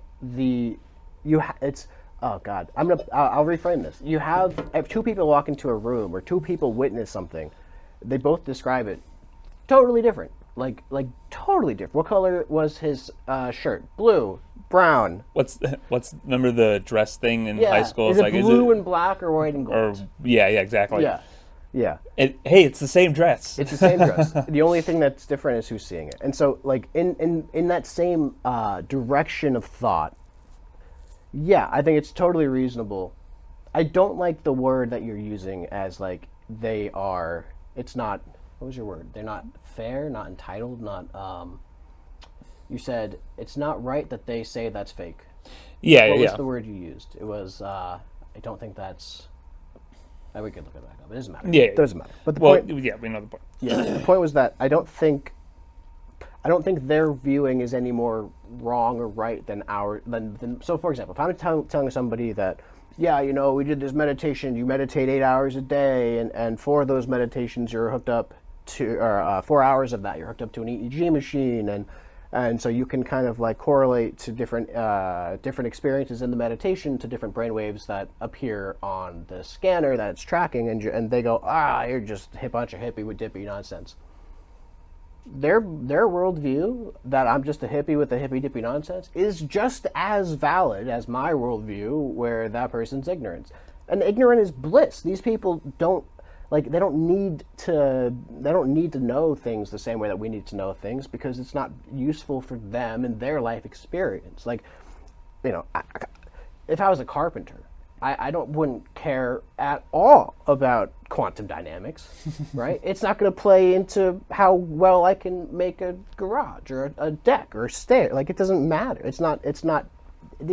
oh God, I'll reframe this. You have if two people walk into a room or two people witness something, they both describe it totally different. Like totally different. What color was his shirt? Blue, brown. What's remember the dress thing in high school? Is it blue and black or white and gold? Yeah, exactly. Yeah. Hey, it's the same dress. It's the same dress. The only thing that's different is who's seeing it. And so, like in that same direction of thought, I think it's totally reasonable. I don't like the word that you're using as like they are. It's not. What was your word? They're not fair, not entitled, not. You said it's not right that they say that's fake. What was the word you used? It was. I don't think that's. We could look it back up. It doesn't matter. Yeah, it doesn't matter. But the point. We know the point. Yeah, the point was that I don't think. I don't think their viewing is any more wrong or right than our than. So, for example, if I'm telling somebody that, yeah, we did this meditation, you meditate 8 hours a day, and 4 of those meditations you're hooked up to, or 4 hours of that you're hooked up to an EEG machine, and so you can kind of like correlate to different experiences in the meditation to different brainwaves that appear on the scanner that it's tracking, and they go, you're just a bunch of hippie with dippy nonsense. Their worldview, that I'm just a hippie with a hippy dippy nonsense, is just as valid as my worldview, where that person's ignorance. And ignorant is bliss. These people don't need to know things the same way that we need to know things, because it's not useful for them and their life experience. Like, if I was a carpenter, I wouldn't care at all about quantum dynamics, right? It's not going to play into how well I can make a garage or a deck or a stair. Like, it doesn't matter. It's not. There's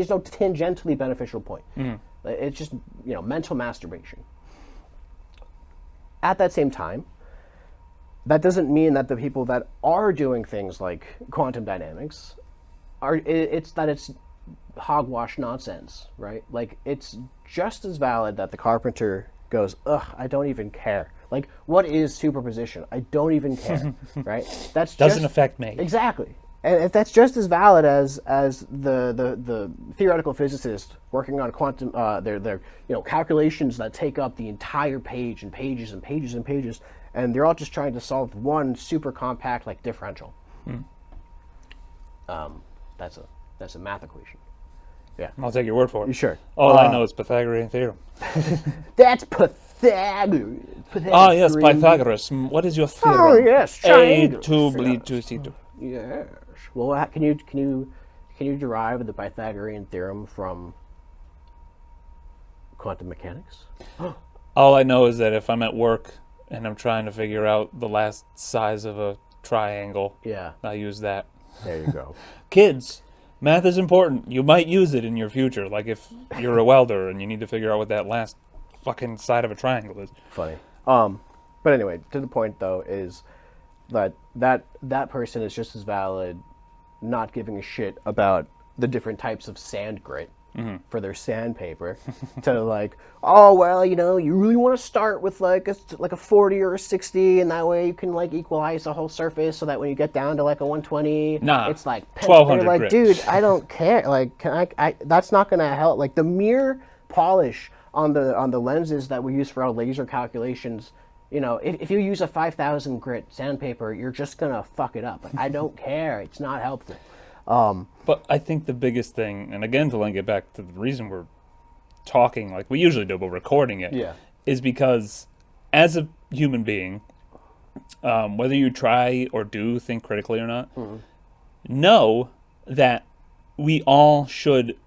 no tangentially beneficial point. It's just mental masturbation. At that same time, that doesn't mean that the people that are doing things like quantum dynamics it's hogwash nonsense, right? Like, it's just as valid that the carpenter goes, I don't even care. Like, what is superposition? I don't even care, right? That doesn't affect me. Exactly. And if that's just as valid as the theoretical physicist working on quantum their calculations that take up the entire page and pages and pages and pages, and they're all just trying to solve one super compact like differential. That's a math equation. Yeah, I'll take your word for it. You sure? All I know is Pythagorean theorem. That's Pythagoras. Ah, yes, Pythagoras. What is your theorem? Oh, yes, triangles. A2 bleed 2C2. Yes. Well, can you derive the Pythagorean theorem from quantum mechanics? All I know is that if I'm at work and I'm trying to figure out the last size of a triangle, I use that. There you go. Kids, math is important. You might use it in your future, like if you're a welder and you need to figure out what that last fucking side of a triangle is. Funny. But anyway, to the point though is that person is just as valid, not giving a shit about the different types of sand grit for their sandpaper, to like, oh well, you really want to start with like a 40 or a 60, and that way you can like equalize the whole surface, so that when you get down to like a 120, it's like 1200 like, grit. Dude, I don't care. Like, can I that's not gonna help. Like, the mere polish on the lenses that we use for our laser calculations, if you use a 5,000 grit sandpaper, you're just gonna fuck it up. Like, I don't care. It's not helpful. But I think the biggest thing, and again, to link it back to the reason we're talking like we usually do, but recording it, is because as a human being, whether you try or do think critically or not, know that we all should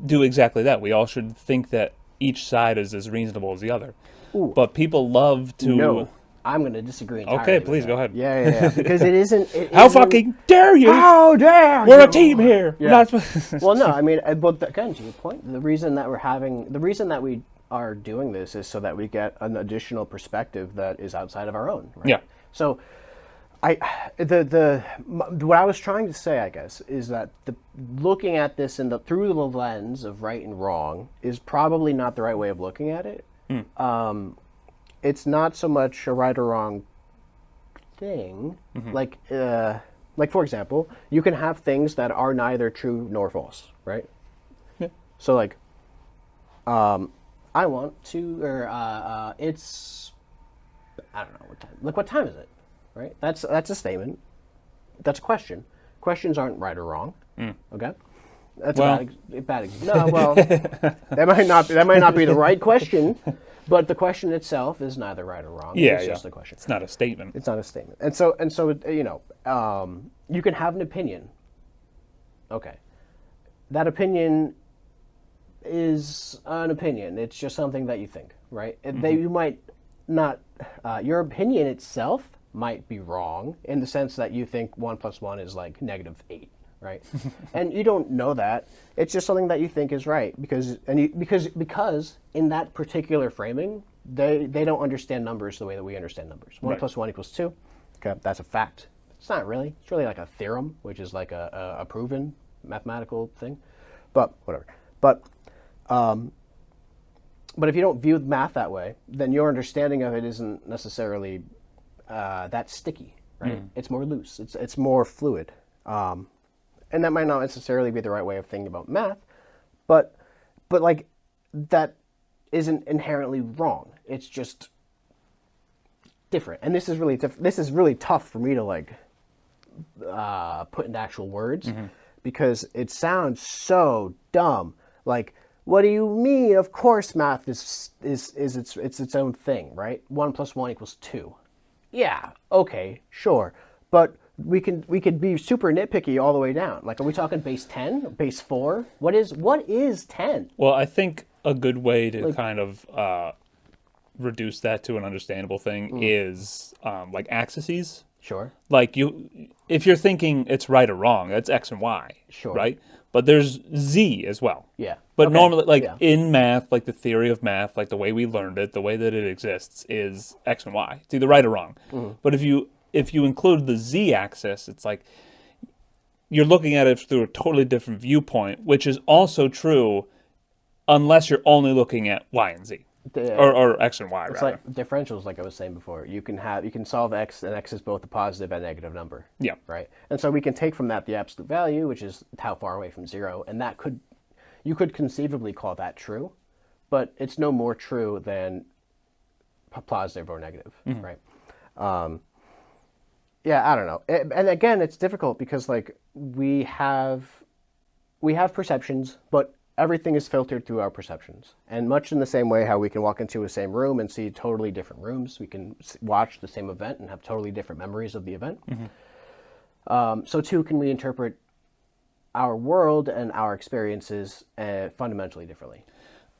do exactly that. We all should think that each side is as reasonable as the other. Ooh. But people love to... No, I'm going to disagree entirely. Okay, please go ahead. Yeah. Because it isn't... How fucking dare you? How dare you? We're a team here. Yeah. Well, no, I mean, but again, to your point, the reason that we are doing this is so that we get an additional perspective that is outside of our own, right? Yeah. So, what I was trying to say, I guess, is that looking at this through the lens of right and wrong is probably not the right way of looking at it. It's not so much a right or wrong thing. Like for example, you can have things that are neither true nor false, right? Yeah. So like, I want to, or it's, I don't know what time. Like, what time is it? Right. That's a statement. That's a question. Questions aren't right or wrong. Okay. That's a bad. No, well, that might not be the right question, but the question itself is neither right or wrong. Yeah, it's just a question. It's not a statement. It's not a statement. And so you can have an opinion. Okay. That opinion is an opinion. It's just something that you think, right? You might not. Your opinion itself might be wrong in the sense that you think 1 + 1 is like -8, right? And you don't know that. It's just something that you think is right because in that particular framing, they don't understand numbers the way that we understand numbers. 1 + 1 = 2. Okay, that's a fact. It's not really. It's really like a theorem, which is like a proven mathematical thing. But whatever. But if you don't view math that way, then your understanding of it isn't necessarily that sticky, right? It's more loose. It's more fluid, and that might not necessarily be the right way of thinking about math, but like that isn't inherently wrong. It's just different, and this is really tough for me to like put into actual words because it sounds so dumb. Like, what do you mean? Of course, math is its own thing, right? 1 + 1 = 2. Yeah, okay, sure, but we could be super nitpicky all the way down. Like, are we talking base 10, base 4? What is 10? Well, I think a good way to kind of reduce that to an understandable thing is like axes. Sure. Like if you're thinking it's right or wrong, that's X and Y, Sure. right? But there's Z as well. Yeah. But Okay. normally, like Yeah. in math, like the theory of math, like the way we learned it, the way that it exists is X and Y. It's either right or wrong. But if you include the Z axis, it's like you're looking at it through a totally different viewpoint, which is also true unless you're only looking at Y and Z. Or X and Y, It's rather. like differentials, like I was saying before. You can solve x, and x is both a positive and negative number. Yeah. Right. And so we can take from that the absolute value, which is how far away from zero, and you could conceivably call that true, but it's no more true than positive or negative, right? Yeah, I don't know. And again, it's difficult because like we have perceptions, but everything is filtered through our perceptions. And much in the same way how we can walk into a same room and see totally different rooms, we can watch the same event and have totally different memories of the event. So too can we interpret our world and our experiences fundamentally differently.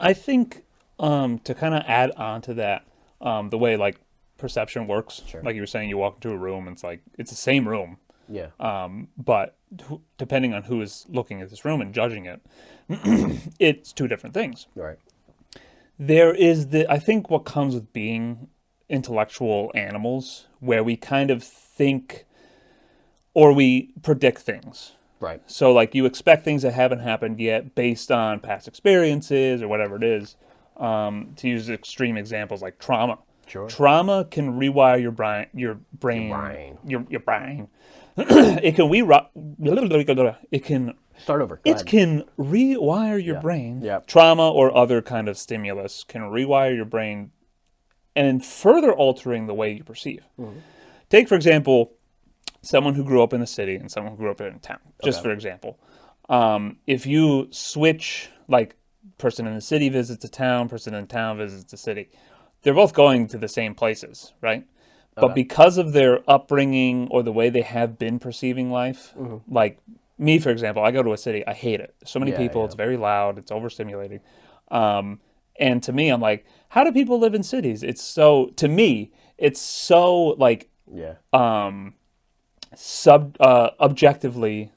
I think to kind of add on to that, the way like perception works, like you were saying, you walk into a room and it's the same room. Yeah. But depending on who is looking at this room and judging it, it's two different things. Right. There is I think what comes with being intellectual animals, where we kind of think or we predict things. Right. So like you expect things that haven't happened yet based on past experiences or whatever it is. To use extreme examples like trauma. Sure. Trauma can rewire your brain. It can Start over. Go It ahead. can rewire your brain. Yeah. Trauma or other kind of stimulus can rewire your brain and further altering the way you perceive. Take, for example, someone who grew up in the city and someone who grew up in a town, just for example. If you switch, like, person in the city visits a town, person in town visits the city, they're both going to the same places, right? But because of their upbringing or the way they have been perceiving life, like me, for example, I go to a city, I hate it. So many people, it's very loud, it's overstimulating. And to me, I'm like, how do people live in cities? It's so, to me, it's so like, objectively,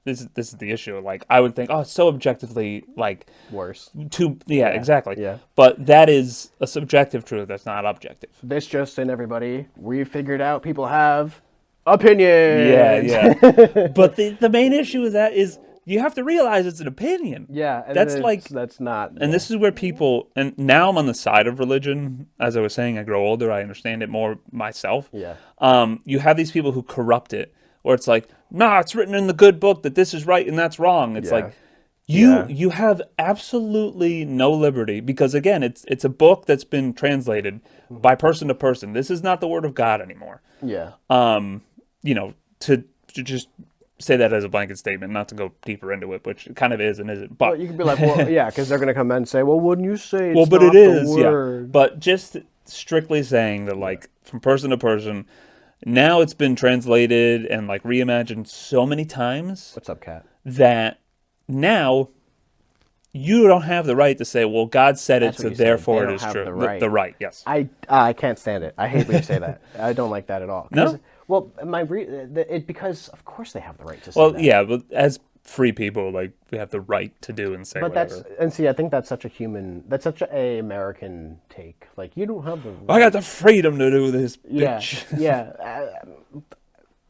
this is the issue. Like, I would think, oh, it's so objectively, like, Worse. Exactly. Yeah. But that is a subjective truth. That's not objective. This just in, everybody. We figured out people have opinions. Yeah. But the main issue with that is you have to realize it's an opinion. Yeah. And that's not. And this is where people, and now I'm on the side of religion. As I was saying, I grow older, I understand it more myself. Yeah. You have these people who corrupt it, where it's like, nah, it's written in the good book that this is right and that's wrong. It's like, you have absolutely no liberty, because again, it's a book that's been translated by person to person. This is not the word of God anymore. Yeah. To just say that as a blanket statement, not to go deeper into it, which it kind of is and isn't. But Well, you could be like, well, yeah, because they're going to come in and say, well, wouldn't you say it's but not it is, the word? But just strictly saying that, like, from person to person, now it's been translated and like reimagined so many times. What's up, Kat? That now you don't have the right to say, well, God said That's it, what so you said. therefore They it don't is have true. the right. The right, yes. I can't stand it. I hate when you say that. I don't like that at all. No? Well, because of course they have the right to say that. Well, yeah, but as free people, like, we have the right to do and say But whatever. I think that's such a American take. Like, you don't have the right. I got the freedom to do this, Yeah, bitch. yeah.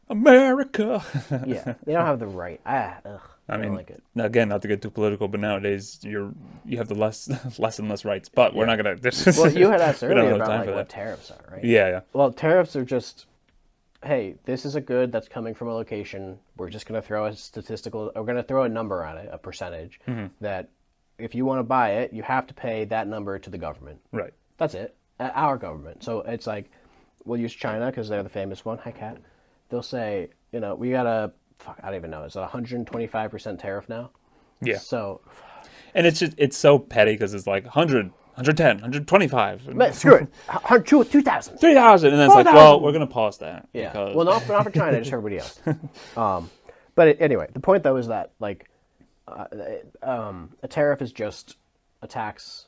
America. Yeah, they don't have the right. I I don't mean, like it. again, not to get too political, but nowadays you have the less and less rights. But we're Yeah. not gonna. Well, you had asked We don't earlier have about time like for what that. tariffs are, right? Yeah, yeah. Well, tariffs are just, hey, this is a good that's coming from a location. We're just going to throw a statistical, we're going to throw a number on it, a percentage, that if you want to buy it, you have to pay that number to the government. Right. That's it. Our government. So it's like, we'll use China because they're the famous one. Hi, Cat. They'll say, we got a, fuck, I don't even know, is it 125% tariff now? Yeah. So, And it's so petty because it's like 100, 110, 125, but screw it. 2,000. 3,000, and then it's like, 4,000. well, we're gonna pause that Yeah. because Well, not for China, just for everybody else. But anyway, the point though is that like a tariff is just a tax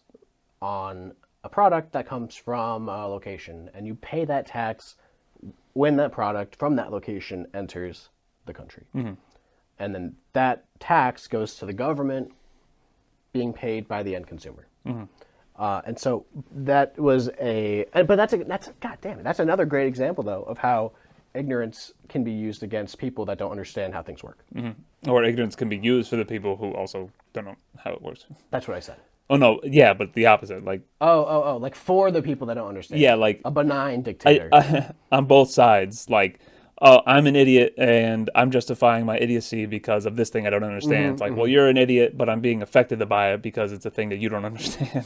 on a product that comes from a location, and you pay that tax when that product from that location enters the country, and then that tax goes to the government, being paid by the end consumer. And so that was but that's God damn it, that's another great example though of how ignorance can be used against people that don't understand how things work. or ignorance can be used for the people who also don't know how it works. That's what I said. Oh no, yeah, but the opposite. Like, Oh, like for the people that don't understand. yeah, like A benign dictator. on both sides. Like, oh, I'm an idiot and I'm justifying my idiocy because of this thing I don't understand. It's like, well, you're an idiot, but I'm being affected by it because it's a thing that you don't understand.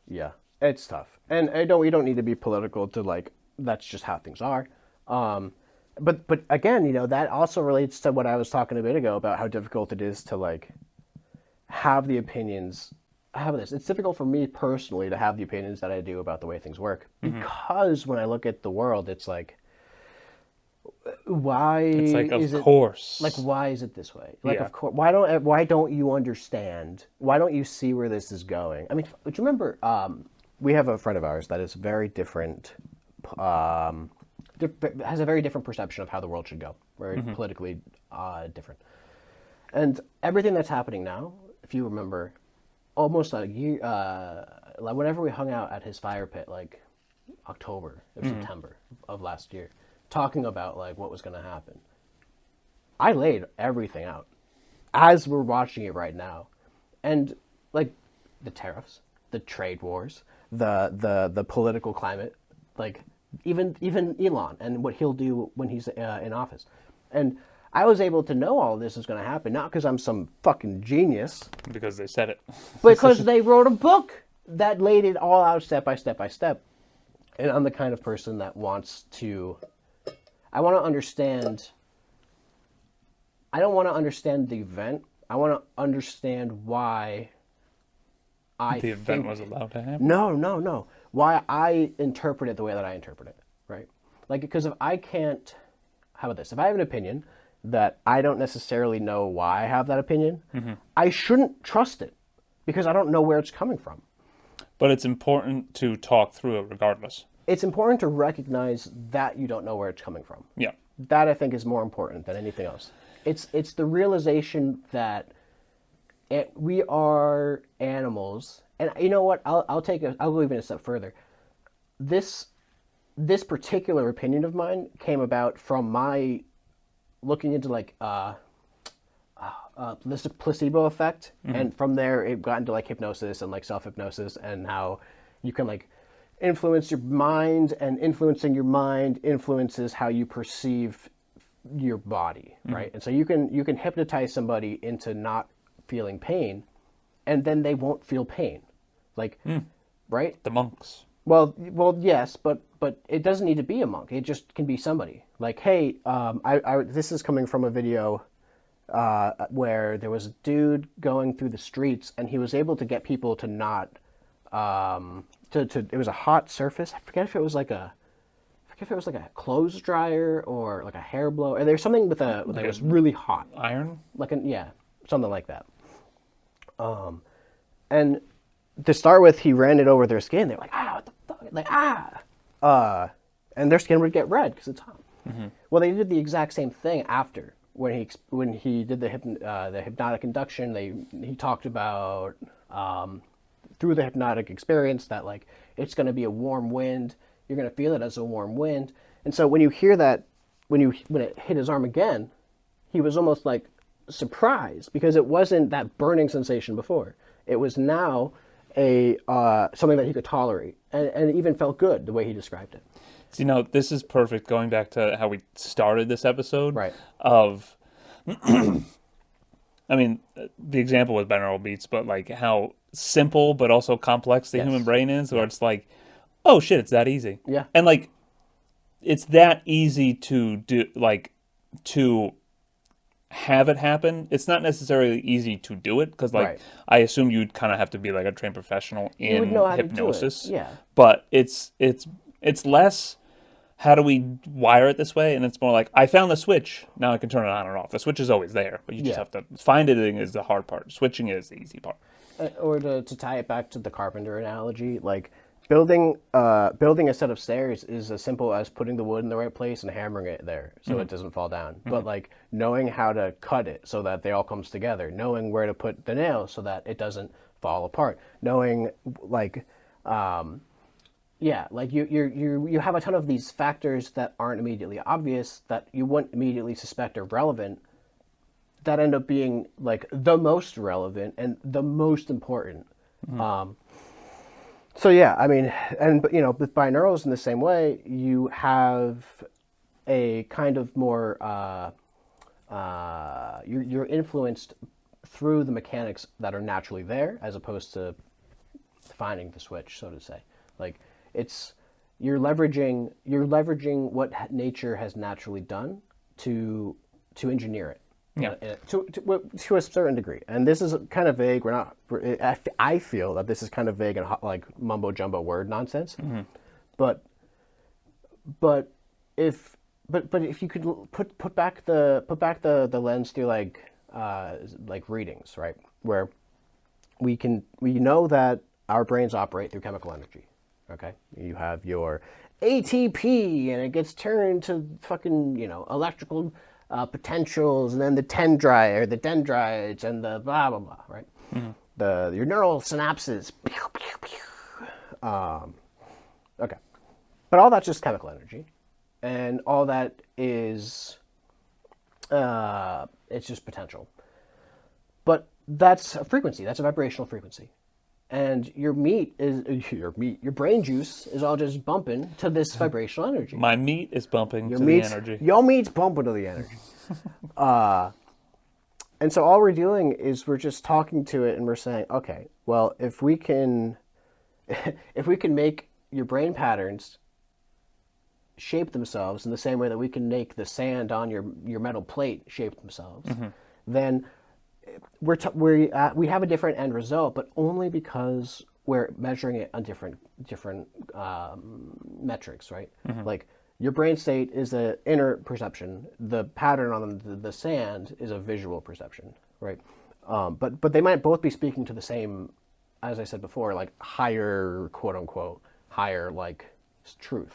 Yeah, it's tough, and you don't need to be political to like. That's just how things are. But again, that also relates to what I was talking a bit ago about how difficult it is to like have the opinions. How about this? It's difficult for me personally to have the opinions that I do about the way things work because when I look at the world, it's like, why It's like, is of it course. like why is it this way? Like, Yeah. of course, why don't you understand? Why don't you see where this is going? I mean, do you remember? We have a friend of ours that is very different. Has a very different perception of how the world should go. Very politically different, and everything that's happening now. If you remember, almost a year, like whenever we hung out at his fire pit, like October or September of last year, talking about like what was going to happen. I laid everything out as we're watching it right now, and like the tariffs, the trade wars, the political climate, like even Elon and what he'll do when he's in office, and I was able to know all of this is going to happen not because I'm some fucking genius, Because they said it. because they wrote a book that laid it all out step by step by step. And I'm the kind of person that wants to, I want to understand, I don't want to understand the event. I want to understand why The event was allowed to happen. No. Why I interpret it the way that I interpret it, right? Like, because if I can't, how about this? If I have an opinion that I don't necessarily know why I have that opinion, I shouldn't trust it because I don't know where it's coming from. But it's important to talk through it regardless. It's important to recognize that you don't know where it's coming from. Yeah. That I think is more important than anything else. It's the realization that we are animals, and you know what? I'll go even a step further. This particular opinion of mine came about from my looking into like this placebo effect, and from there it got into like hypnosis and like self-hypnosis and how you can like influence your mind, and influencing your mind influences how you perceive your body, right? And so you can hypnotize somebody into not feeling pain, and then they won't feel pain, like right? The monks. Well, yes, but it doesn't need to be a monk. It just can be somebody. Like, hey, this is coming from a video where there was a dude going through the streets, and he was able to get people to not it was a hot surface. I forget if it was like a clothes dryer or like a hair blower. There's something with that was really hot. Iron? Something like that. And to start with, he ran it over their skin. They're like, what the fuck? Like, and their skin would get red because it's hot. Well, they did the exact same thing after when he did the hypnotic induction. He talked about through the hypnotic experience that like it's going to be a warm wind. You're going to feel it as a warm wind. And so when you hear that when it hit his arm again, he was almost like surprised because it wasn't that burning sensation before. It was now a something that he could tolerate, and it even felt good the way he described it. So, this is perfect. Going back to how we started this episode, Right. Of, I mean, the example was binaural beats, but like how simple but also complex the Yes. human brain is, where it's like, oh shit, it's that easy. Yeah. And like, it's that easy to do, like, to have it happen. It's not necessarily easy to do it because, like, Right. I assume you'd kind of have to be like a trained professional You would in know how hypnosis. to do it. Yeah. But it's less how do we wire it this way, and it's more like I found the switch. Now I can turn it on and off. The switch is always there, but you just Yeah. have to find it. Is the hard part. Switching is the easy part. Or to tie it back to the carpenter analogy, like building a set of stairs is as simple as putting the wood in the right place and hammering it there so it doesn't fall down. But like knowing how to cut it so that they all comes together, knowing where to put the nails so that it doesn't fall apart, knowing like like you have a ton of these factors that aren't immediately obvious that you wouldn't immediately suspect are relevant that end up being like the most relevant and the most important. So yeah, I mean, and with binaurals in the same way, you have a kind of more you're influenced through the mechanics that are naturally there, as opposed to finding the switch, so to say. Like you're leveraging what nature has naturally done to engineer it. Yeah. To a certain degree, and this is kind of vague. I feel that this is kind of vague and like mumbo jumbo word nonsense. But if you could put back the lens through like readings, right, where we know that our brains operate through chemical energy. Okay, you have your ATP, and it gets turned to fucking electrical potentials, and then the dendrites, and the blah blah blah, right? Your neural synapses. Okay, but all that's just chemical energy, and all that is it's just potential. But that's a frequency. That's a vibrational frequency. And your brain juice is all just bumping to this vibrational energy. My meat is bumping to the energy. Your meat's bumping to the energy. And so all we're doing is we're just talking to it, and we're saying, okay, well, if we can make your brain patterns shape themselves in the same way that we can make the sand on your metal plate shape themselves, then we have a different end result, but only because we're measuring it on different metrics, right? Like your brain state is an inner perception. The pattern on the sand is a visual perception, right? But they might both be speaking to the same, as I said before, like higher, quote unquote, higher like truth.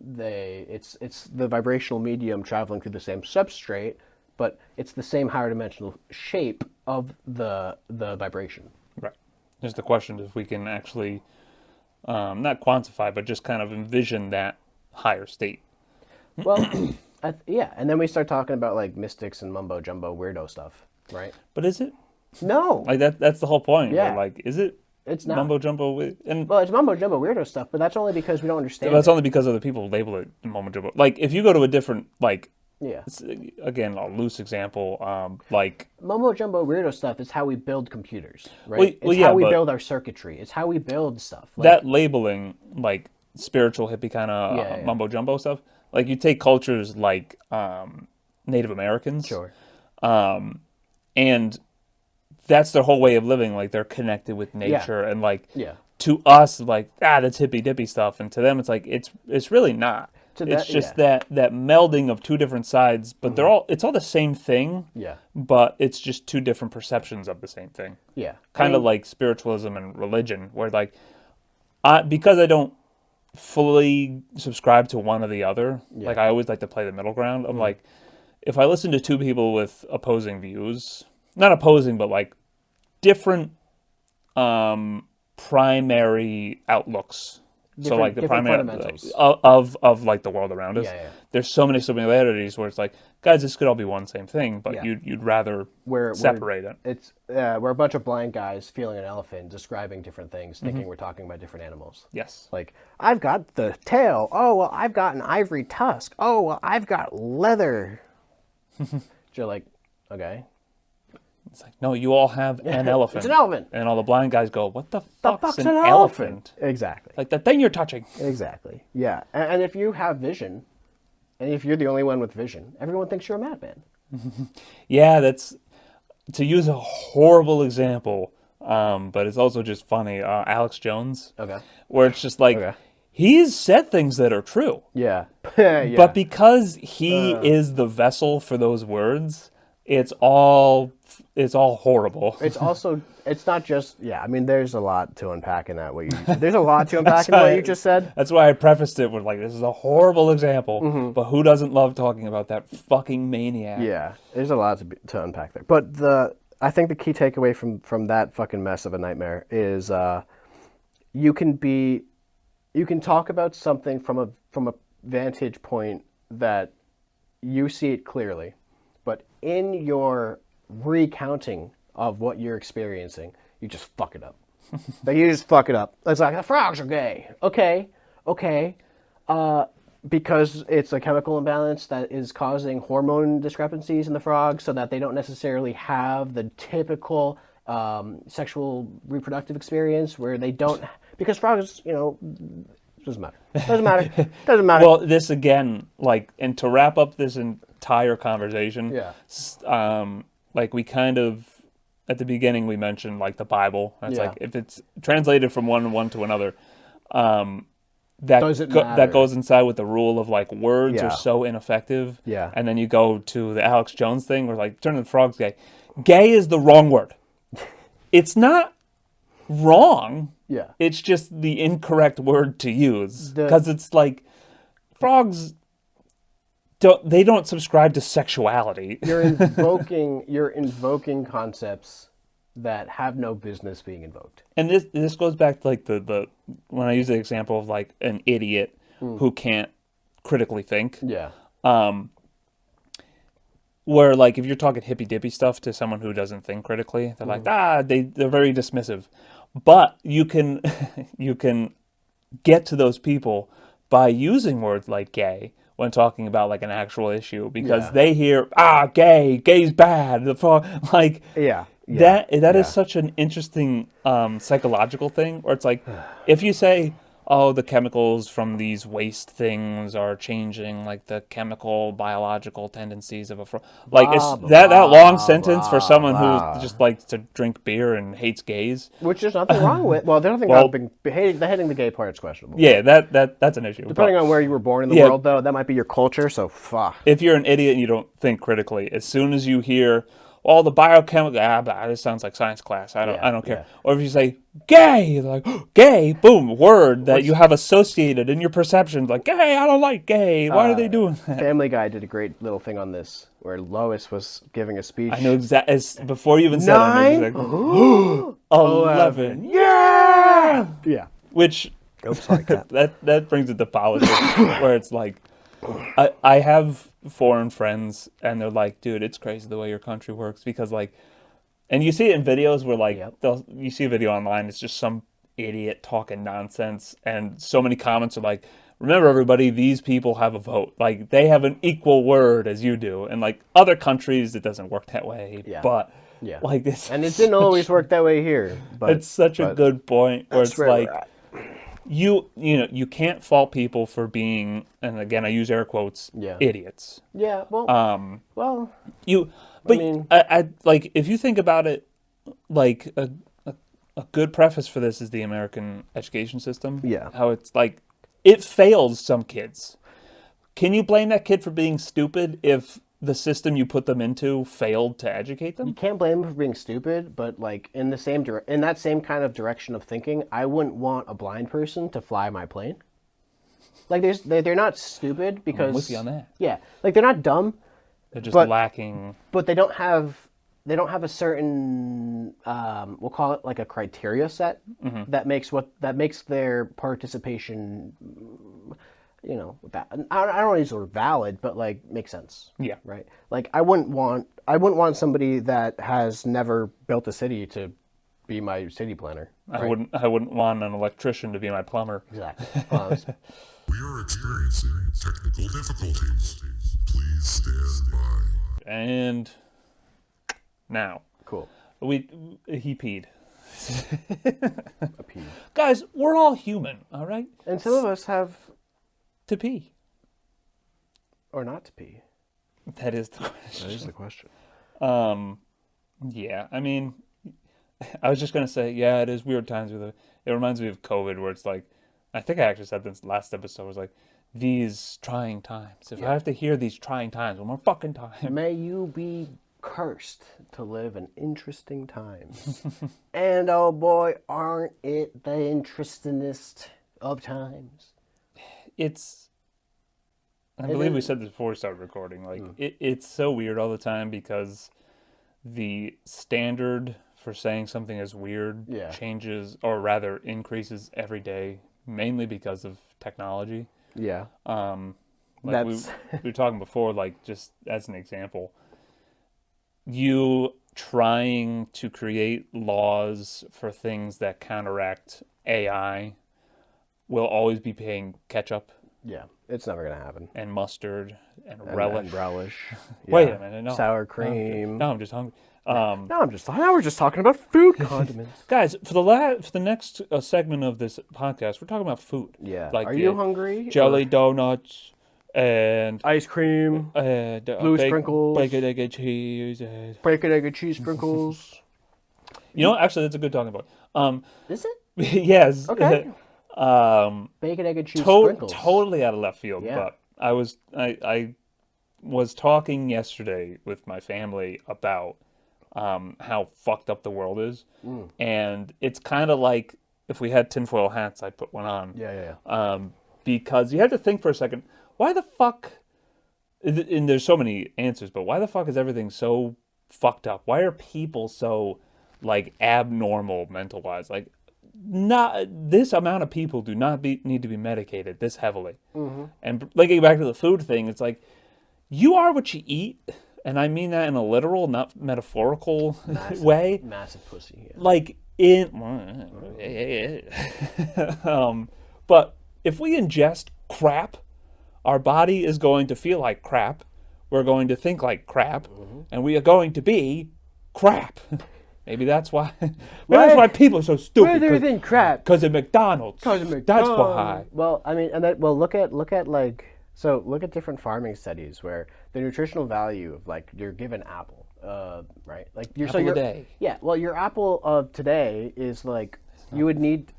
It's the vibrational medium traveling through the same substrate, but it's the same higher dimensional shape of the vibration. Right. Just the question is if we can actually not quantify, but just kind of envision that higher state. Well, yeah, and then we start talking about like mystics and mumbo jumbo weirdo stuff, right? But is it? No. Like that's the whole point. Yeah. Where, like, is it? It's not. Mumbo jumbo. And Well, it's mumbo jumbo weirdo stuff, but that's only because we don't understand that's it. only because other people label it mumbo jumbo. Like if you go to a different Yeah. again, a loose example, like Mumbo jumbo weirdo stuff is how we build computers, right? Well, It's yeah, how we but build our circuitry. It's how we build stuff. Like, that labeling, like spiritual hippie kind of Yeah. mumbo jumbo stuff. Like you take cultures like Native Americans, Sure. and that's their whole way of living. Like they're connected with nature, and like Yeah. to us, like that's hippy dippy stuff, and to them, it's like it's really not. It's just that melding of two different sides, but it's all the same thing. Yeah. But it's just two different perceptions of the same thing. Yeah. Kind of like spiritualism and religion, where like because I don't fully subscribe to one or the other, like I always like to play the middle ground. I'm like, if I listen to two people with opposing views, not opposing, but like different primary outlooks So like the different primary fundamentals. of like the world around us. Yeah. There's so many similarities where it's like, guys, this could all be one same thing, but Yeah. you'd rather separate it. It's we're a bunch of blind guys feeling an elephant, describing different things, thinking we're talking about different animals. Yes. Like, I've got the tail. Oh, well, I've got an ivory tusk. Oh, well, I've got leather. You're like, okay. It's like, no, you all have an elephant. It's an elephant. And all the blind guys go, what the The fuck's an elephant? Exactly. Like the thing you're touching. Exactly. Yeah. And if you have vision, and if you're the only one with vision, everyone thinks you're a madman. Yeah, that's, to use a horrible example, but it's also just funny, Alex Jones. Okay. Where it's just like, Okay. he's said things that are true. Yeah. Yeah. But because he is the vessel for those words, it's all horrible. It's also, it's not just, yeah, I mean, there's a lot to unpack in that. There's a lot to unpack in what you just said. That's why I prefaced it with like, this is a horrible example, but who doesn't love talking about that fucking maniac? Yeah, there's a lot to unpack there. But I think the key takeaway from that fucking mess of a nightmare is you can talk about something from a vantage point that you see it clearly, but in your recounting of what you're experiencing, you just fuck it up. Like, you just fuck it up. It's like, the frogs are gay. Okay. Because it's a chemical imbalance that is causing hormone discrepancies in the frogs so that they don't necessarily have the typical sexual reproductive experience where they don't, because frogs, doesn't matter. Doesn't matter. Well, this again, like, and to wrap up this entire conversation, like we kind of, at the beginning we mentioned like the Bible. It's like, if it's translated from one to another, that goes inside with the rule of like words are so ineffective. Yeah. And then you go to the Alex Jones thing where like, turn the frogs gay. Gay is the wrong word. It's not wrong. Yeah. It's just the incorrect word to use. Because it's like, frogs don't subscribe to sexuality. You're invoking concepts that have no business being invoked. And this goes back to like the when I use the example of like an idiot who can't critically think. Yeah. Where like if you're talking hippy dippy stuff to someone who doesn't think critically, they're like, they're very dismissive. But you can get to those people by using words like gay when talking about like an actual issue, because they hear gay's bad. Like that is such an interesting psychological thing, where it's like if you say, oh, the chemicals from these waste things are changing like the chemical biological tendencies of a frog. Like that long sentence for someone who just likes to drink beer and hates gays. Which there's nothing wrong with. Well, there's nothing wrong with hating the gay part is questionable. Yeah, that's an issue. Depending on where you were born in the world, though, that might be your culture, so fuck. If you're an idiot and you don't think critically, as soon as you hear all the biochemical, this sounds like science class. I don't care. Yeah. Or if you say gay, like gay, boom, word that you have associated in your perceptions, like gay, I don't like gay. Why are they doing that? Family Guy did a great little thing on this, where Lois was giving a speech. I know exactly. Before you even said 9, it, like, 11. Yeah. Which, sorry, that brings it to politics, where it's like, I have foreign friends and they're like, dude, it's crazy the way your country works, because like, and you see it in videos where like you see a video online, it's just some idiot talking nonsense, and so many comments are like, remember everybody, these people have a vote, like they have an equal word as you do, and like other countries it doesn't work that way, but like this, and it didn't always work that way here, but it's such a good point where it's like, you can't fault people for being, and again I use air quotes, idiots. Yeah, well, I like, if you think about it, like a good preface for this is the American education system. Yeah, how it's like it fails some kids. Can you blame that kid for being stupid if the system you put them into failed to educate them? You can't blame them for being stupid, but like in that same kind of direction of thinking, I wouldn't want a blind person to fly my plane. Like they're not stupid because I'm with you on that. Yeah, like they're not dumb. They're just lacking. But they don't have a certain we'll call it like a criteria set that makes their participation, I don't use the word valid, but like makes sense. Yeah. Right. Like I wouldn't want somebody that has never built a city to be my city planner. I Right? wouldn't want an electrician to be my plumber. Exactly. We are experiencing technical difficulties. Please stand by. And now Cool. he peed. A pee. Guys, we're all human, all right? And some of us have To pee. or not to pee. That is the question. That is the question. Yeah, I mean, I was just gonna say, yeah, it is weird times with it. It reminds me of COVID, where it's like, I think I actually said this last episode, was like, these trying times. If I have to hear these trying times one more fucking time. May you be cursed to live in interesting times. And oh boy, aren't it the interestingest of times? I believe we said this before we started recording, like, it's so weird all the time because the standard for saying something is weird changes, or rather increases every day, mainly because of technology. Yeah. Like we were talking before, like, just as an example, you trying to create laws for things that counteract AI will always be paying ketchup Yeah. It's never going to happen. and mustard and And relish. relish. Wait Yeah. a minute, no. Sour cream. No, I'm just hungry. Now we're just talking about food condiments. Guys, for the next segment of this podcast, we're talking about food. Yeah. Like, Are you hungry? Jelly donuts and Ice cream, blue sprinkles, bacon, egg, and cheese. bacon, egg, and cheese sprinkles. Actually, that's a good talking point. Is it? Yes. Okay. Bacon, egg, and cheese sprinkles. Totally out of left field, Yeah. but I was talking yesterday with my family about how fucked up the world is, and it's kind of like if we had tinfoil hats, I'd put one on. Yeah. Because you have to think for a second, why the fuck? And there's so many answers, but why the fuck is everything so fucked up? Why are people so like abnormal mental wise? Like, not this amount of people do not need to be medicated this heavily. And linking back to the food thing, it's like, you are what you eat, and I mean that in a literal, not metaphorical way. Massive pussy. Yeah. Like but if we ingest crap, our body is going to feel like crap. We're going to think like crap, and we are going to be crap. Maybe that's why. That's why people are so stupid. Why do you think crap? Because of McDonald's. That's why. Well, I mean, look at different farming studies where the nutritional value of like your given apple, right? Like Apple a day. Yeah. Well, your apple of today is like you would need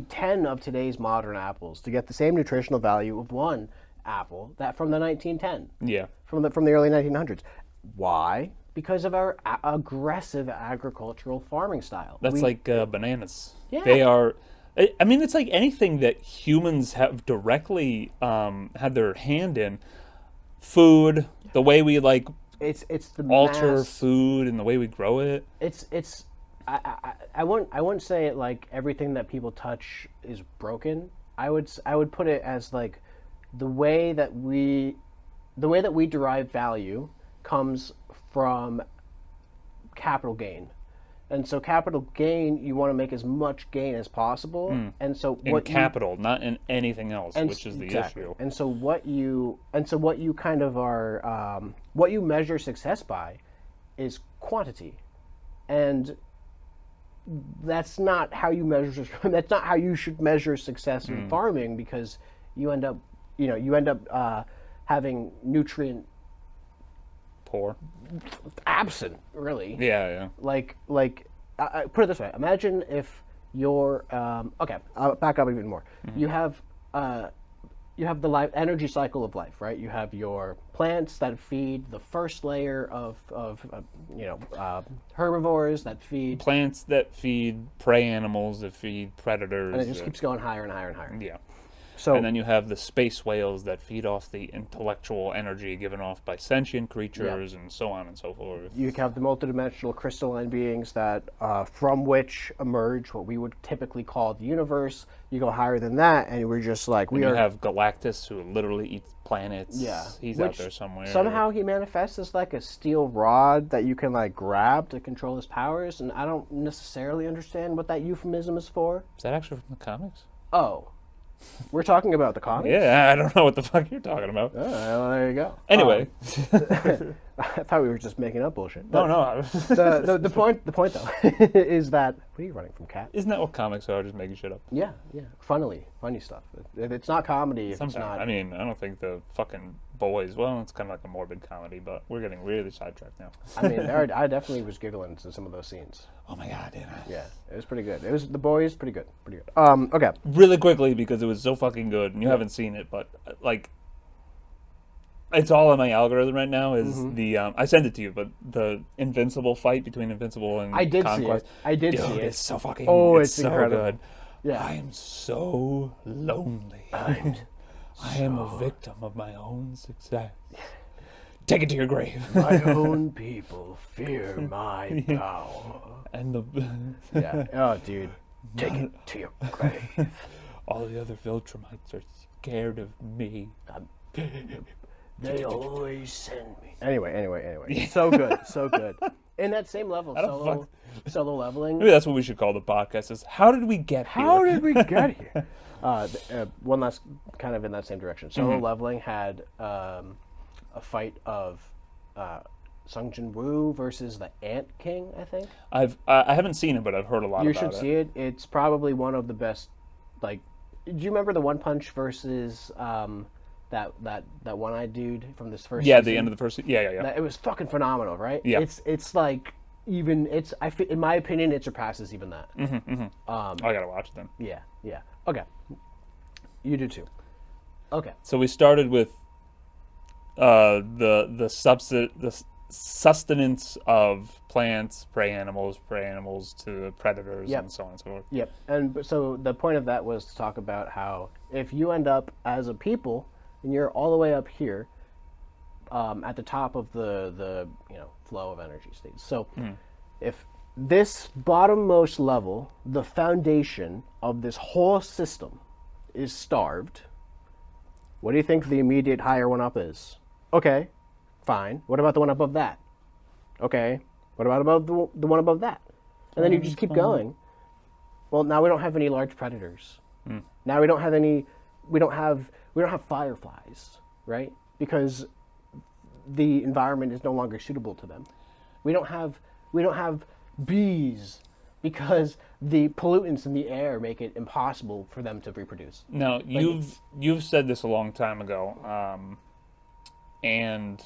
10 of today's modern apples to get the same nutritional value of one apple that from the 1910. Yeah. From the early 1900s. Why? Because of our aggressive agricultural farming style. That's like bananas. Yeah. They are. I mean, it's like anything that humans have directly had their hand in. Food, the way we like it's the alter mass, food and the way we grow it. I wouldn't say it like everything that people touch is broken. I would put it as like the way that we derive value comes from capital gain. And so capital gain, you want to make as much gain as possible. And so In capital, not in anything else, which is the issue. And so what you kind of are, what you measure success by is quantity. And that's not how you measure, that's not how you should measure success in farming, because you end up having nutrient Poor. absent, really. Yeah. Like put it this way: imagine if you're okay. I'll back up even more. You have the energy cycle of life, right? You have your plants that feed the first layer of herbivores that feed Plants that feed prey animals, that feed predators. and it just keeps going higher and higher and higher. Yeah. So- and then you have the space whales that feed off the intellectual energy given off by sentient creatures, and so on and so forth. You have the multidimensional crystalline beings that from which emerge what we would typically call the universe. You go higher than that, and we're just like And you have Galactus, who literally eats planets. Yeah, He's out which there somewhere. Somehow he manifests as like a steel rod that you can like grab to control his powers, and I don't necessarily understand what that euphemism is for. Is that actually from the comics? Oh, we're talking about the comics? Yeah, I don't know what the fuck you're talking about. Oh, well, there you go. Anyway. I thought we were just making up bullshit. No, But no. the point though is that what are you running from, cat? Isn't that what comics are? Just making shit up. Yeah. Funny stuff. If it's not comedy, if Sometimes. it's not, I mean, I don't think the fucking boys. Well, it's kind of like a morbid comedy, but we're getting really sidetracked now. I mean, I definitely was giggling to some of those scenes. Oh my god, dude. Yeah, it was pretty good. It was the boys, pretty good. Okay. Really quickly, because it was so fucking good, and you haven't seen it, but like, it's all on my algorithm right now. Is the I sent it to you, but the Invincible fight between Invincible and I did Conquest. see it. I did Dude, see it. It's so fucking. Oh, it's it's so incredible. good. Yeah. I am so lonely. I am a victim of my own success. Take it to your grave. My own people fear my power. And the Yeah. Oh, dude. Take it to your grave. all the other Viltrumites are scared of me. They always send me. Anyway. So good. So good. In that same level, the solo leveling. Maybe that's what we should call the podcast. Is how did we get here? How did we get here? One last kind of in that same direction. Solo leveling had a fight of Sung Jin Woo versus the Ant King, I think. I haven't seen it, but I've heard a lot You about should see it. It's probably one of the best. Like, do you remember the One Punch versus that one-eyed dude from this first? Yeah, season? the end of the first. Yeah. It was fucking phenomenal, right? Yeah. It's like even in my opinion it surpasses even that. I gotta watch it then. Yeah. Okay. You do too. Okay. So we started with the sustenance of plants, prey animals to predators, Yep. and so on and so forth. Yep. And so the point of that was to talk about how if you end up as a people and you're all the way up here at the top of the flow of energy states. So if this bottommost level, the foundation of this whole system, is starved, what do you think the immediate higher one up is? Okay, fine. What about the one above that? Okay. What about above the one above that? And then you just keep going. Well, now we don't have any large predators. Now we don't have any. We don't have fireflies, right? Because the environment is no longer suitable to them. We don't have bees because the pollutants in the air make it impossible for them to reproduce. Now you've said this a long time ago, and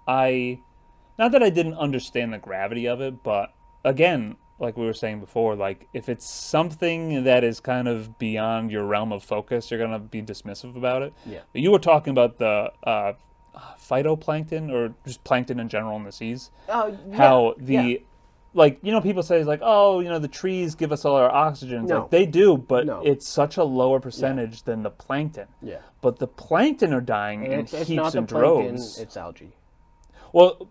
not that I didn't understand the gravity of it, but again, like we were saying before, like if it's something that is kind of beyond your realm of focus, you're gonna be dismissive about it. Yeah. But you were talking about the phytoplankton, or just plankton in general in the seas. Oh, yeah. How yeah. like, people say, like, oh, the trees give us all our oxygen. It's No. like, they do, but No. it's such a lower percentage than the plankton. Yeah. But the plankton are dying in It's heaps not the and plankton, droves. it's algae. Well,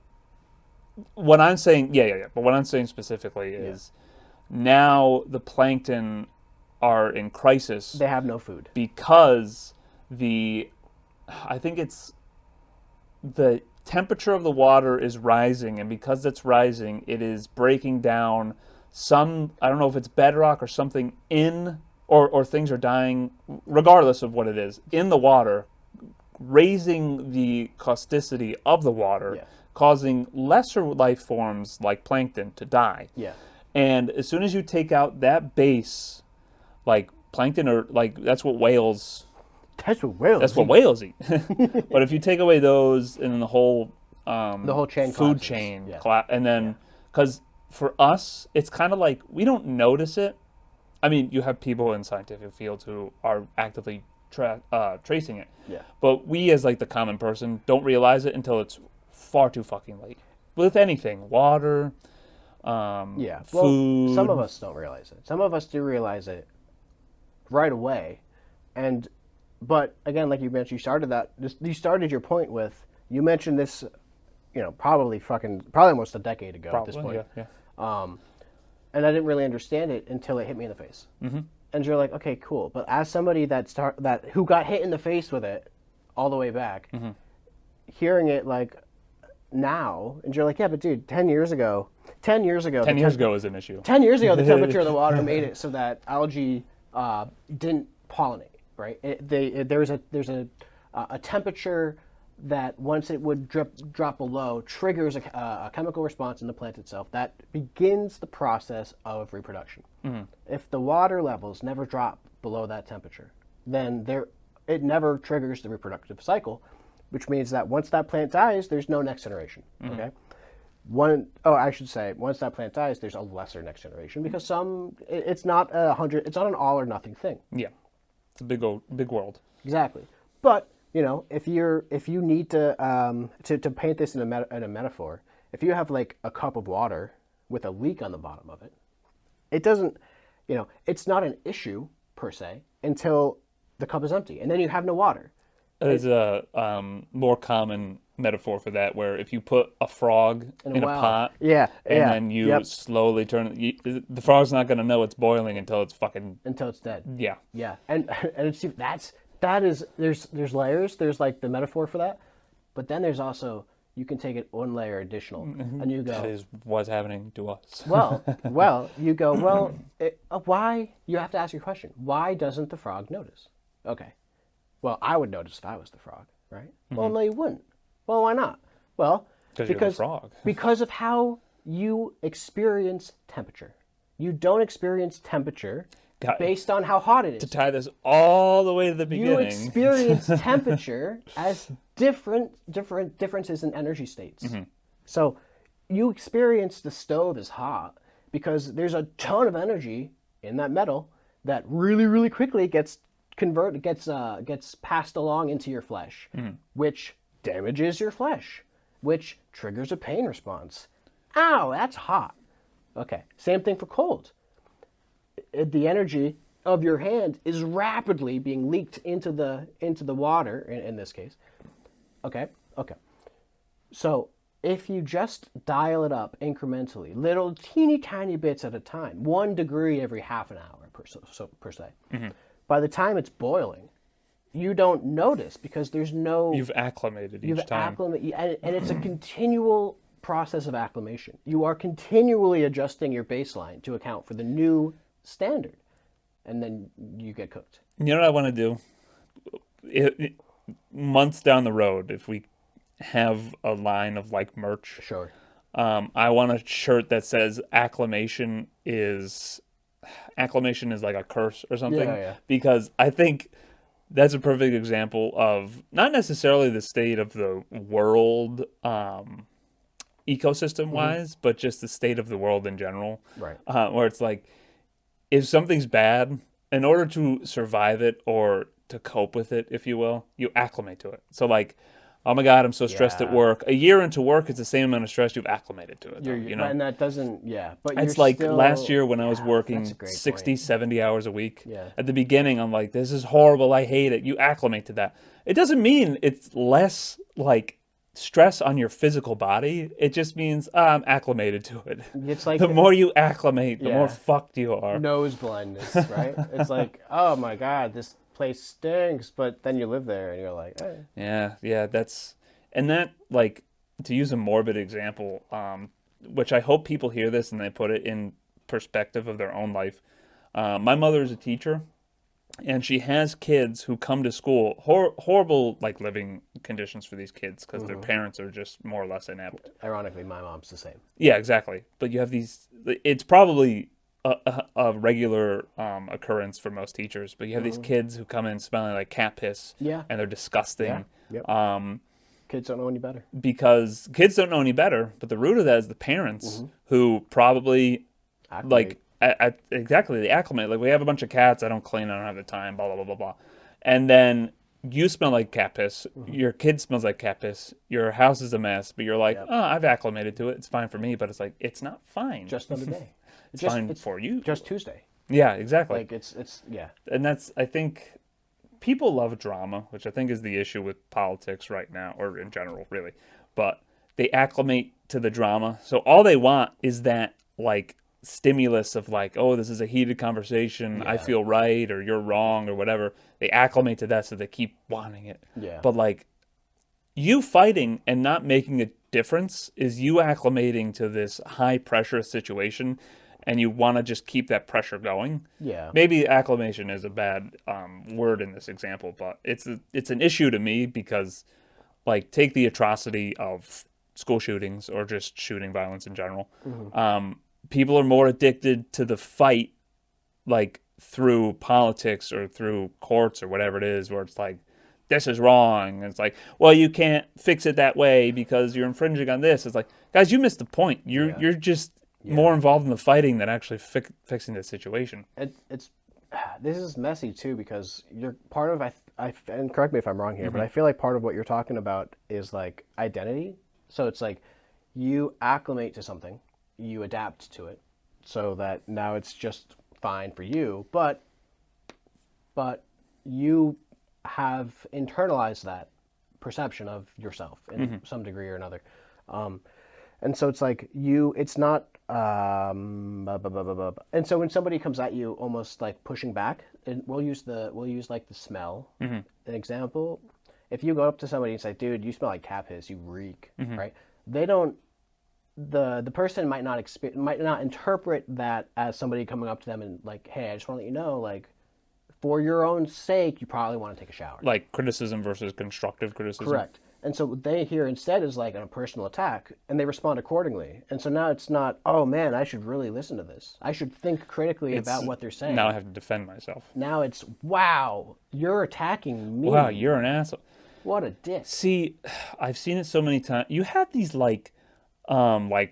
what I'm saying, yeah. But what I'm saying specifically is now the plankton are in crisis They have no food. because I think it's the temperature of the water is rising, and because it's rising, it is breaking down some, I don't know if it's bedrock or something or things are dying, regardless of what it is, in the water, raising the causticity of the water, causing lesser life forms like plankton to die. Yeah. And as soon as you take out that base, like plankton are like, that's what whales That's what whales eat. eat. But if you take away those, and then the whole chain food collapses. chain, Yeah. and then because for us, it's kind of like we don't notice it. I mean, you have people in scientific fields who are actively tracing it. Yeah. But we, as like the common person, don't realize it until it's far too fucking late. With anything, water, Yeah. food. Well, some of us don't realize it. Some of us do realize it right away, But again, like you mentioned, you started your point with, you mentioned this, probably almost a decade ago at this Probably, point. yeah. And I didn't really understand it until it hit me in the face. Mm-hmm. And you're like, okay, cool. But as somebody who got hit in the face with it all the way back, hearing it like now, and you're like, yeah, but dude, 10 years ago, 10 years ago was an issue. 10 years ago, the temperature of the water made it so that algae didn't pollinate, right? There's a temperature that once it would drop below triggers a chemical response in the plant itself that begins the process of reproduction. Mm-hmm. If the water levels never drop below that temperature, then it never triggers the reproductive cycle, which means that once that plant dies, there's no next generation. Mm-hmm. Okay. Once that plant dies, there's a lesser next generation because it's not it's not an all or nothing thing. Yeah, it's a big world. Exactly, but if you need to paint this in a metaphor, if you have like a cup of water with a leak on the bottom of it, it doesn't, it's not an issue per se until the cup is empty, and then you have no water. There's a more common metaphor for that, where if you put a frog in a pot, and then you slowly turn it, the frog's not going to know it's boiling until it's dead. Yeah, and there's layers. There's like the metaphor for that, but then there's also, you can take it one layer additional, and you go, that is what's happening to us. you go, why? You have to ask your question. Why doesn't the frog notice? Okay. Well, I would notice if I was the frog, right? Mm-hmm. Well, no, you wouldn't. Well, why not? Well, because you're the frog. Because of how you experience temperature. You don't experience temperature based on how hot it is. To tie this all the way to the beginning. You experience temperature as differences in energy states. Mm-hmm. So you experience the stove as hot because there's a ton of energy in that metal that really, really quickly gets passed along into your flesh, which damages your flesh, which triggers a pain response. Ow, that's hot. Okay, same thing for cold. The energy of your hand is rapidly being leaked into the water in this case. Okay. So if you just dial it up incrementally, little teeny tiny bits at a time, 1 degree every half an hour per se. Mm-hmm. By the time it's boiling, you don't notice because there's no... You've acclimated each time. And it's a continual process of acclimation. You are continually adjusting your baseline to account for the new standard. And then you get cooked. You know what I want to do? Months down the road, if we have a line of like merch... Sure. I want a shirt that says acclimation is like a curse or something. Yeah. Because I think that's a perfect example of not necessarily the state of the world ecosystem wise, but just the state of the world in general. Right. Where it's like, if something's bad, in order to survive it or to cope with it, if you will, you acclimate to it. So like, oh my God, I'm so stressed at work. A year into work, it's the same amount of stress you've acclimated to it. And that doesn't, but it's like last year when I was working 60, 70 hours a week. Yeah. At the beginning, I'm like, this is horrible. I hate it. You acclimate to that. It doesn't mean it's less like stress on your physical body. It just means I'm acclimated to it. It's like the more you acclimate, the more fucked you are. Nose blindness, right? It's like, oh my God, this place stinks, but then you live there and you're like, eh. Yeah, that like, to use a morbid example, which I hope people hear this and they put it in perspective of their own life. My mother is a teacher, and she has kids who come to school, horrible like living conditions for these kids because their parents are just more or less inept. Ironically, my mom's the same. Yeah, exactly. But you have these, it's probably a regular occurrence for most teachers, but you have these kids who come in smelling like cat piss, and they're disgusting. Yeah. Yep. Kids don't know any better. Because kids don't know any better, but the root of that is the parents who probably acclimate. Exactly, they acclimate. Like, we have a bunch of cats, I don't clean, I don't have the time, blah, blah, blah, blah, blah. And then you smell like cat piss, your kid smells like cat piss, your house is a mess, but you're like, I've acclimated to it, it's fine for me, but it's like, it's not fine. Just another day. It's fine for you. Just Tuesday. Yeah, exactly. Like, it's. And that's, I think, people love drama, which I think is the issue with politics right now, or in general, really. But they acclimate to the drama. So all they want is that, like, stimulus of, like, oh, this is a heated conversation. I feel right, or you're wrong, or whatever. They acclimate to that, so they keep wanting it. Yeah. But, like, you fighting and not making a difference is you acclimating to this high-pressure situation, and you want to just keep that pressure going. Yeah. Maybe acclimation is a bad word in this example, but it's an issue to me because, like, take the atrocity of school shootings or just shooting violence in general. People are more addicted to the fight, like, through politics or through courts or whatever it is, where it's like, this is wrong. And it's like, well, you can't fix it that way because you're infringing on this. It's like, guys, you missed the point. You're just more involved in the fighting than actually fixing the situation. It's this is messy too, because you're part of and correct me if I'm wrong here, but I feel like part of what you're talking about is like identity. So it's like you acclimate to something, you adapt to it, so that now it's just fine for you, but you have internalized that perception of yourself in some degree or another. And so it's like it's not, and so when somebody comes at you almost like pushing back, and we'll use like the smell, an example. If you go up to somebody and say, dude, you smell like cat piss, you reek, right? They don't, the person might not interpret that as somebody coming up to them and like, hey, I just want to let you know, like, for your own sake, you probably want to take a shower. Like criticism versus constructive criticism. Correct. And so what they hear instead is like a personal attack, and they respond accordingly. And so now it's not, oh man, I should really listen to this. I should think critically about what they're saying. Now I have to defend myself. Now it's, wow, you're attacking me. Wow, you're an asshole. What a dick. See, I've seen it so many times. You have these like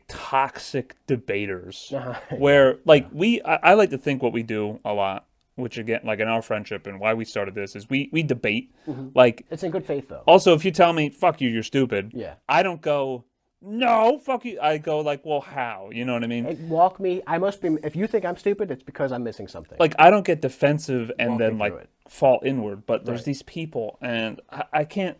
toxic debaters where like I like to think what we do a lot, which again, like in our friendship and why we started this, is we debate. Like, it's in good faith though. Also, if you tell me, fuck you, you're stupid. Yeah. I don't go, no, fuck you. I go like, well, how? You know what I mean? Hey, walk me. I must be, if you think I'm stupid, it's because I'm missing something. Like, I don't get defensive and Walk then me like through it. fall inward, but there's these people and I can't.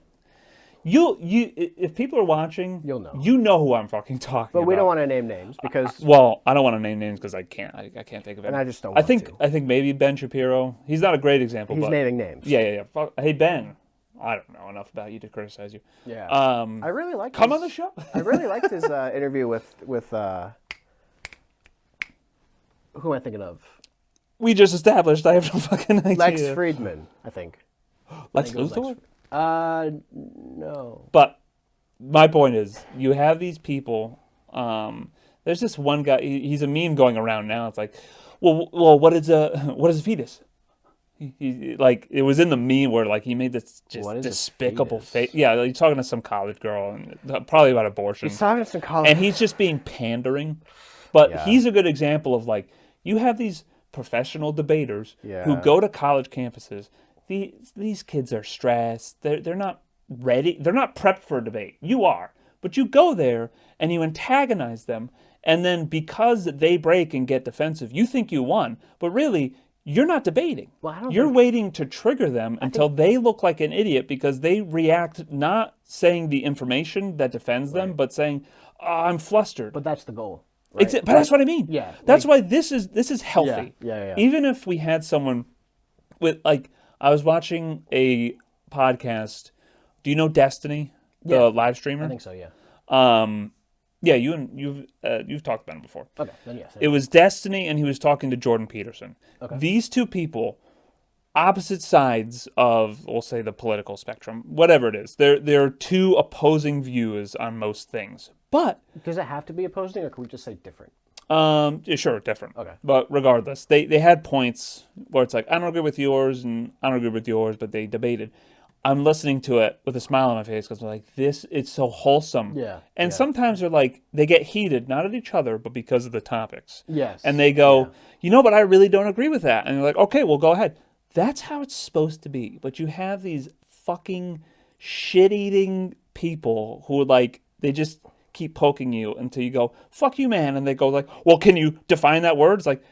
If people are watching, You'll know. You know who I'm fucking talking about. But we don't want to name names because. Well, I don't want to name names because I can't think of it. And I just don't I want think to. I think maybe Ben Shapiro. He's not a great example. He's but naming names. Yeah. Hey Ben, I don't know enough about you to criticize you. Yeah. I really like. Come on the show. I really liked his interview with who am I thinking of? We just established. I have no fucking idea. Lex Friedman, I think. Lex Luthor. No. But my point is, you have these people. There's this one guy. He's a meme going around now. It's like, well, what is a fetus? He like it was in the meme where like he made this just despicable face. Yeah, like, he's talking to some college girl and probably about abortion. He's talking to some college, and he's just being pandering. But he's a good example of like you have these professional debaters who go to college campuses. These kids are stressed. They're not ready. They're not prepped for a debate. You are. But you go there and you antagonize them. And then because they break and get defensive, you think you won. But really, you're not debating. You're waiting to trigger them until they look like an idiot because they react not saying the information that defends them, but saying, I'm flustered. But that's the goal. Right? But that's what I mean. Yeah. That's why this is healthy. Yeah. Even if we had someone with like, I was watching a podcast. Do you know Destiny, the live streamer? I think so. Yeah. Yeah, you've talked about him before. Okay, then yes. It was Destiny, and he was talking to Jordan Peterson. Okay. These two people, opposite sides of, we'll say, the political spectrum, whatever it is. They're two opposing views on most things. But does it have to be opposing, or can we just say different? Yeah, sure, different. Okay. But regardless, they had points where it's like, I don't agree with yours, and I don't agree with yours, but they debated. I'm listening to it with a smile on my face because I'm like, it's so wholesome. Yeah. And sometimes they're like, they get heated, not at each other, but because of the topics. Yes. And they go, but I really don't agree with that. And you're like, okay, well, go ahead. That's how it's supposed to be. But you have these fucking shit-eating people who like, they just keep poking you until you go, fuck you, man. And they go like, well, can you define that word? It's like,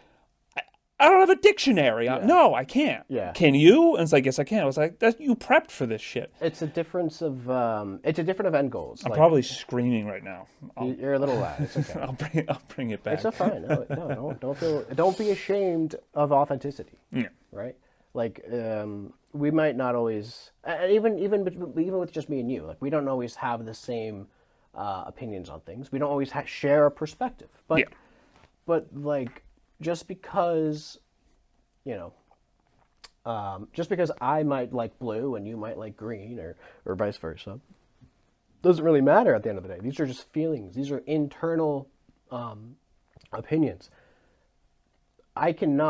I don't have a dictionary. No, I can't. Yeah. Can you? And it's like, yes, I can. I was like, you prepped for this shit. It's a difference of end goals. I'm probably screaming right now. You're a little loud. It's okay. I'll bring it back. It's not fine. No, don't be ashamed of authenticity. Yeah. Right? Like, we might not always, even with just me and you, like, we don't always have the same opinions on things. We don't always share a perspective. But, Yeah. but like, just because, just because I might like blue and you might like green, or vice versa, doesn't really matter at the end of the day. These are just feelings. These are internal opinions. I can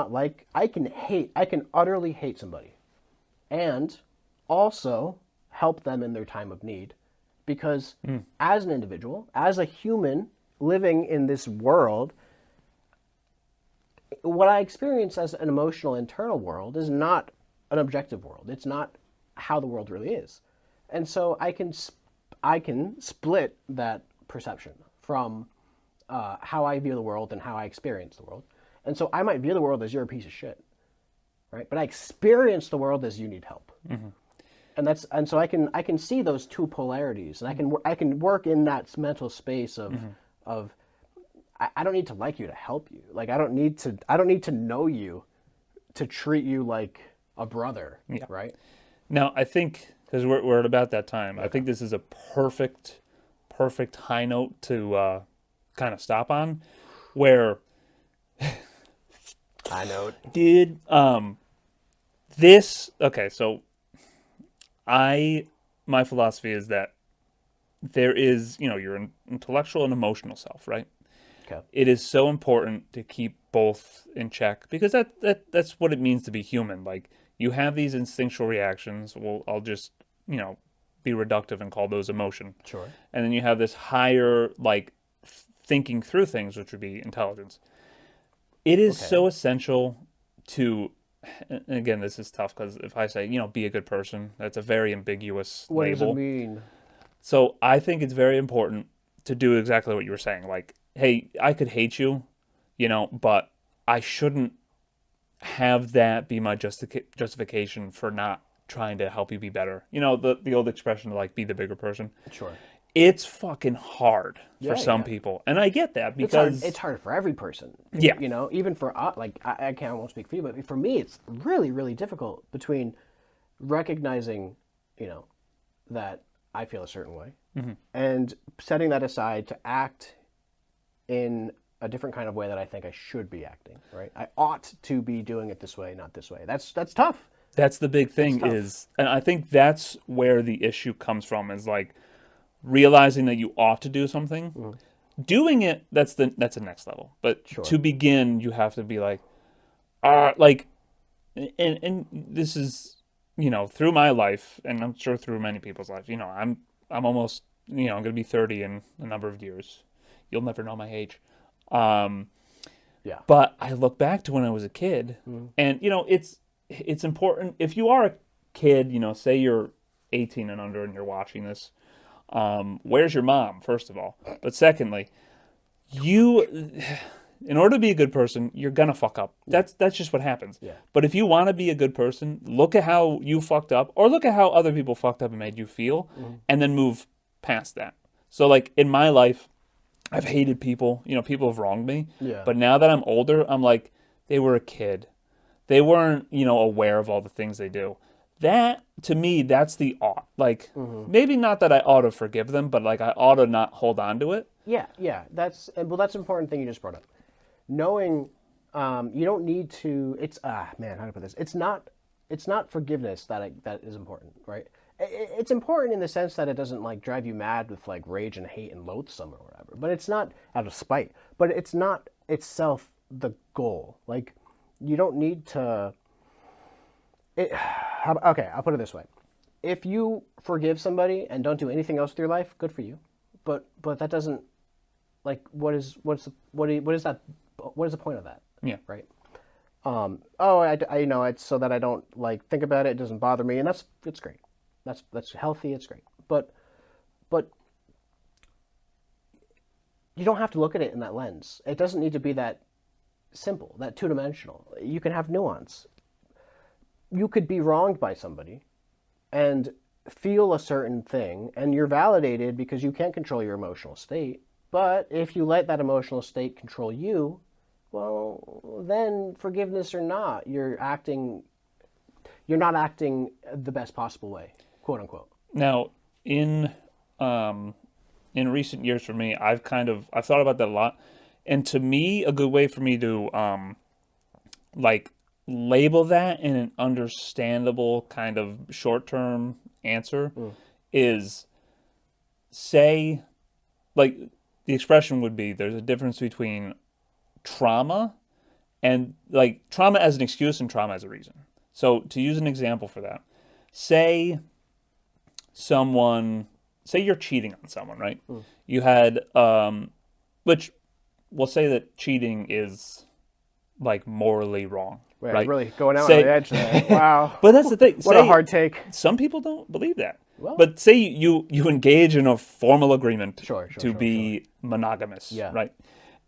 utterly hate somebody and also help them in their time of need, because as an individual, as a human living in this world, what I experience as an emotional internal world is not an objective world. It's not how the world really is. And so I can split that perception from how I view the world and how I experience the world. And so I might view the world as you're a piece of shit, right? But I experience the world as you need help. Mm-hmm. And so I can see those two polarities, and I can work in that mental space of I don't need to like you to help you. Like, I don't need to know you to treat you like a brother, right? Now, I think, because we're at about that time, I think this is a perfect high note to kind of stop on, where high note, dude. Okay, so my philosophy is that there is, your intellectual and emotional self, right? Okay. It is so important to keep both in check, because that's what it means to be human. Like, you have these instinctual reactions. Well, I'll just, be reductive and call those emotion. Sure. And then you have this higher, like, thinking through things, which would be intelligence. It is so essential to, and again, this is tough because if I say, be a good person, that's a very ambiguous What label. does it mean? So I think it's very important to do exactly what you were saying. Like, hey, I could hate you, but I shouldn't have that be my justification for not trying to help you be better. The old expression of, like, be the bigger person. Sure. It's fucking hard for some people. And I get that, because it's hard for every person. Yeah. Even for like, I can't almost speak for you, but for me, it's really, really difficult between recognizing, that I feel a certain way, and setting that aside to act in a different kind of way that I think I should be acting, right? I ought to be doing it this way, not this way. That's tough. That's the big thing is, and I think that's where the issue comes from, is like realizing that you ought to do something. Doing it, that's the next level. But to begin, you have to be like, and this is, through my life, and I'm sure through many people's lives, I'm almost, I'm going to be 30 in a number of years. You'll never know my age. Yeah. But I look back to when I was a kid, and, it's important. If you are a kid, say you're 18 and under and you're watching this, where's your mom, first of all? But secondly, in order to be a good person, you're gonna fuck up. That's just what happens. Yeah. But if you want to be a good person, look at how you fucked up, or look at how other people fucked up and made you feel, and then move past that. So, like, in my life, I've hated people. People have wronged me. Yeah. But now that I'm older, I'm like, they were a kid. They weren't, aware of all the things they do. That, to me, that's the ought. Like, maybe not that I ought to forgive them, but, like, I ought to not hold on to it. Yeah. That's an important thing you just brought up. Knowing, you don't need to. It's man, how to put this? It's not forgiveness that is important, right? It's important in the sense that it doesn't, like, drive you mad with, like, rage and hate and loathsome or whatever. But it's not out of spite. But it's not itself the goal. Like, you don't need to. Okay, I'll put it this way: if you forgive somebody and don't do anything else with your life, good for you. But that doesn't, like, what is the point of that? Yeah. Right. I it's so that I don't, like, think about it. It doesn't bother me, and it's great. That's healthy. It's great. But you don't have to look at it in that lens. It doesn't need to be that simple, that two-dimensional. You can have nuance. You could be wronged by somebody and feel a certain thing, and you're validated because you can't control your emotional state. But if you let that emotional state control you, well, then forgiveness or not, you're not acting the best possible way, quote unquote. Now, in recent years for me, I've thought about that a lot. And to me, a good way for me to like label that in an understandable kind of short-term answer is, say, like the expression would be, there's a difference between trauma and like trauma as an excuse and trauma as a reason. So to use an example for that, say you're cheating on someone, right? You had, which we'll say that cheating is like morally wrong, right? Really going out on the edge there. Wow. But that's the thing. What a hard take. Some people don't believe that. Well, but say you engage in a formal agreement to be monogamous, Yeah. right?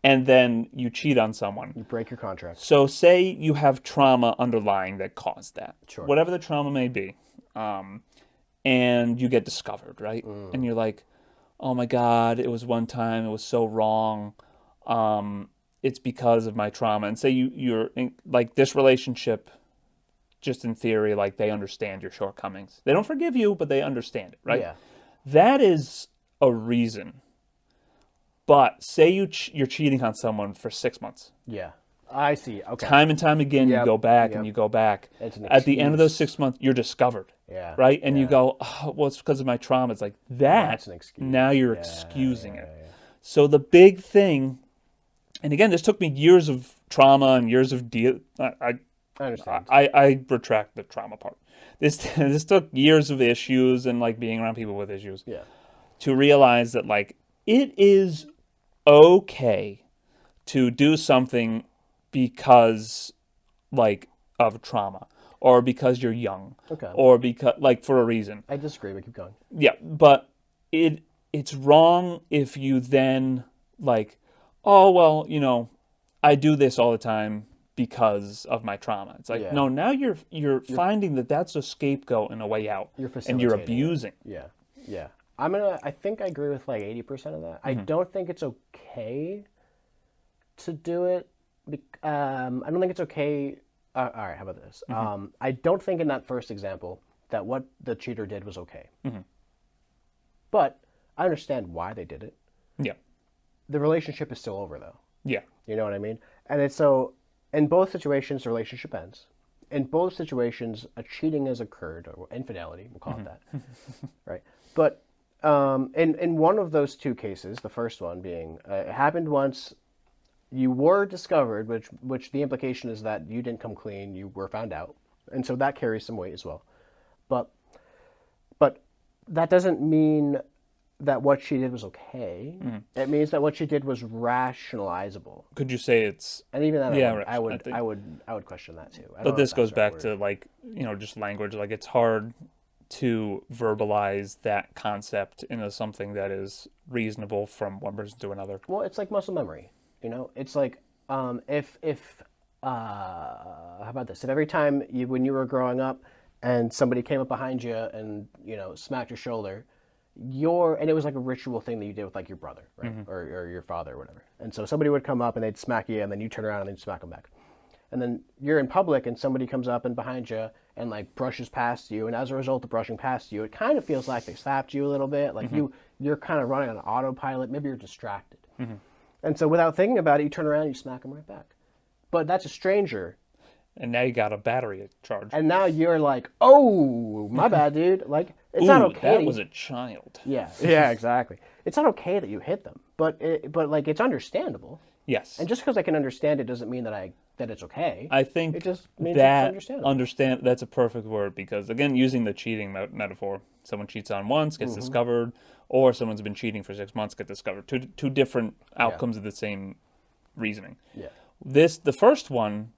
And then you cheat on someone. You break your contract. So say you have trauma underlying that caused that. Sure. Whatever the trauma may be. And you get discovered, right? And you're like, oh my God, it was one time, it was so wrong. It's because of my trauma. And say you're in, like, this relationship, just in theory, like, they understand your shortcomings. They don't forgive you, but they understand it, right? Yeah. That is a reason. But say you're cheating on someone for 6 months. Yeah. I see. Okay. Time and time again, you Yep, go back yep. and you go back. It's an At the end of excuse. those 6 months, you're discovered. Yeah. Right? And you Yeah. go, oh, well, it's because of my trauma. It's like, That's an excuse. now you're excusing it. So the big thing, and again, this took me years of trauma and years of I understand. I retract the trauma part. This took years of issues and like being around people with issues Yeah. to realize that like it is okay to do something because like of trauma or because you're young Okay. or because like for a reason. I disagree, but keep going. Yeah, but it's wrong if you then like, oh well, I do this all the time because of my trauma. It's like, Yeah. no, now you're finding that that's a scapegoat and a way out, You're and you're facilitating it. abusing. Yeah. Yeah. I think I agree with like 80% of that. I don't think it's okay to do it. I don't think it's okay. All right, how about this? I don't think in that first example that what the cheater did was okay. But I understand why they did it. Yeah, The relationship is still over, though. yeah, You know what I mean? And it's so, in both situations, the relationship ends. In both situations, a cheating has occurred, or infidelity, we'll call it that. Right? But in one of those two cases, the first one being, it happened once, you were discovered, which the implication is that you didn't come clean, you were found out. And so that carries some weight as well. But that doesn't mean that what she did was okay. It means that what she did was rationalizable. Could you say it's? And even that, Yeah, I would right. I would question that too. I don't But know this if goes that's the right back word. to like just language. Like it's hard to verbalize that concept into something that is reasonable from one person to another. Well, it's like muscle memory. It's like if how about this? If every time when you were growing up and somebody came up behind you and smacked your shoulder, and it was like a ritual thing that you did with like your brother, right, or your father or whatever. And so somebody would come up and they'd smack you, and then you turn around and they'd smack them back. And then you're in public and somebody comes up and behind you and like brushes past you, and as a result of brushing past you, it kind of feels like they slapped you a little bit, like you're kind of running on autopilot. Maybe you're distracted. And so without thinking about it, you turn around and you smack them right back. But that's a stranger. And now you got a battery charge. And now you're like, oh, my bad, dude. Like, it's not okay. That was a child. Yeah, yeah, exactly. It's not okay that you hit them, but like it's understandable. Yes. And just because I can understand it doesn't mean that it's okay. I think it just means that it's understandable. that's a perfect word because again, using the cheating metaphor, someone cheats on once, gets discovered, or someone's been cheating for 6 months, get discovered. Two different outcomes of the same reasoning. Yeah. The first one,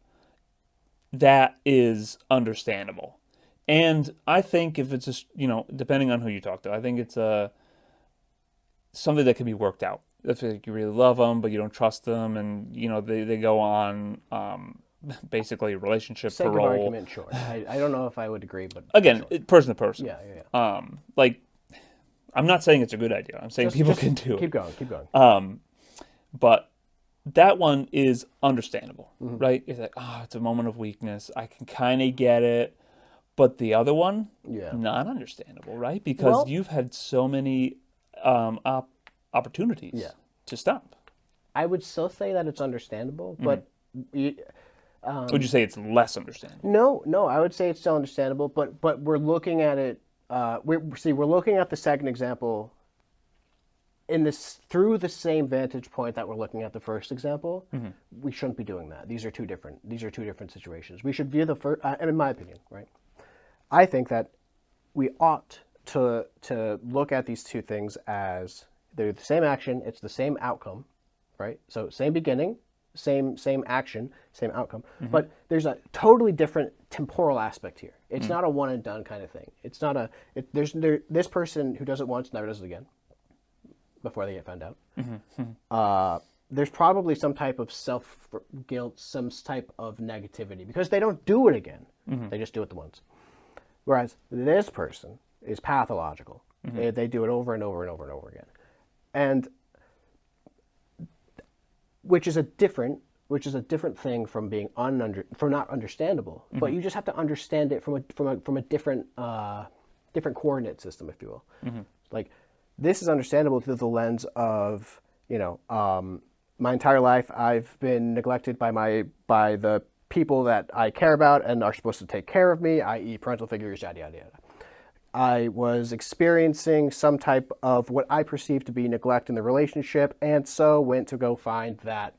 that is understandable. And I think if it's just, depending on who you talk to, I think it's something that can be worked out. if like, you really love them, but you don't trust them, and they go on basically relationship Sake of parole. argument, sure. I don't know if I would agree, but Again, sure. person to person. Yeah. Like, I'm not saying it's a good idea. I'm saying people can do it. Keep going. But that one is understandable, right? It's like, it's a moment of weakness. I can kind of get it. But the other one, not understandable, right? Because you've had so many opportunities to stop. I would still say that it's understandable, but... Would you say it's less understandable? No, I would say it's still understandable, but we're looking at it. We're looking at the second example through the same vantage point that we're looking at the first example. We shouldn't be doing that. These are two different situations. We should view the first, and in my opinion, right? I think that we ought to look at these two things as they're the same action. It's the same outcome, right? So same beginning. Same action, same outcome, but there's a totally different temporal aspect here. It's not a one and done kind of thing. It's not this person who does it once never does it again before they get found out. There's probably some type of self-guilt, some type of negativity because they don't do it again. They just do it the once. Whereas this person is pathological. They do it over and over and over and over again, and which is a different thing from being not understandable. But you just have to understand it from a different coordinate system, if you will. Like this is understandable through the lens of my entire life I've been neglected by the people that I care about and are supposed to take care of me, i.e., parental figures, yada yada yada. I was experiencing some type of what I perceived to be neglect in the relationship, and so went to go find that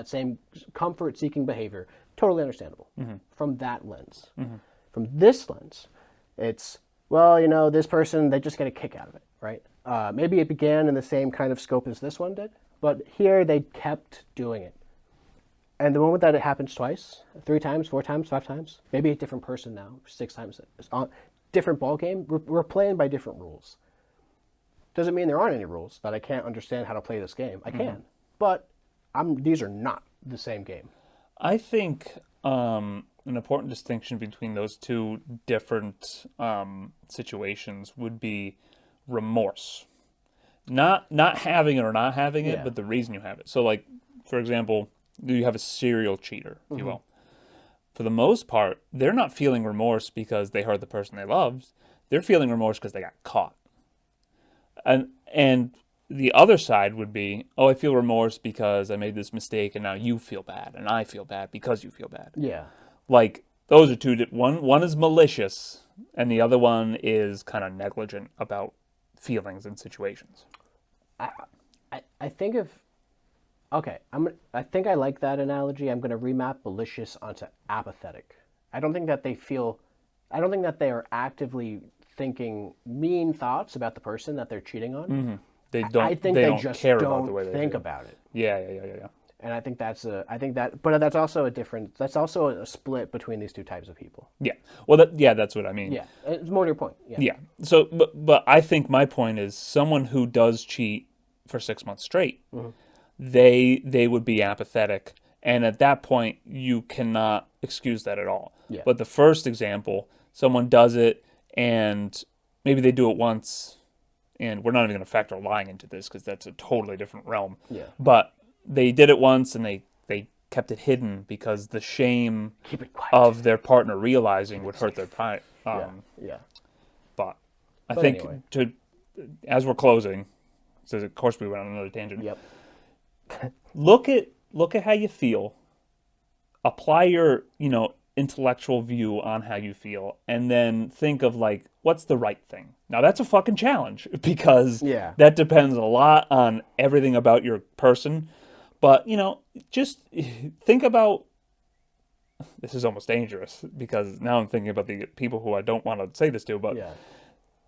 same comfort-seeking behavior. Totally understandable from that lens. From this lens, it's, this person, they just get a kick out of it, right? Maybe it began in the same kind of scope as this one did, but here they kept doing it. And the moment that it happens twice, 3 times, 4 times, 5 times, maybe a different person now, 6 times, different ball game. We're playing by different rules. Doesn't mean there aren't any rules that I can't understand how to play this game. I can, but these are not the same game. I think an important distinction between those two different situations would be remorse. Not having it or not having it, but the reason you have it. So, like, for example, you have a serial cheater, if you will. For the most part, they're not feeling remorse because they hurt the person they loved. They're feeling remorse because they got caught. And the other side would be, I feel remorse because I made this mistake and now you feel bad and I feel bad because you feel bad. Yeah. Like, those are two, one is malicious and the other one is kind of negligent about feelings and situations. I think of... Okay, I think I like that analogy. I'm going to remap malicious onto apathetic. I don't think that they are actively thinking mean thoughts about the person that they're cheating on. They don't. I think they they don't just care don't about the way they think do. about it. Yeah. And I think but that's also that's also a split between these two types of people. Yeah. Well, that's what I mean. Yeah, it's more to your point. Yeah. So, but I think my point is someone who does cheat for 6 months straight, they would be apathetic, and at that point you cannot excuse that at all. Yeah. But the first example, someone does it and maybe they do it once, and we're not even going to factor lying into this because that's a totally different realm. Yeah. But they did it once and they kept it hidden because the shame of their partner realizing would hurt their pride. Yeah. But I think anyway. As we're closing, so of course we went on another tangent. Yep. Look at how you feel. Apply your, intellectual view on how you feel, and then think of like, what's the right thing? Now that's a fucking challenge because that depends a lot on everything about your person. But, just think about, this is almost dangerous because now I'm thinking about the people who I don't want to say this to, but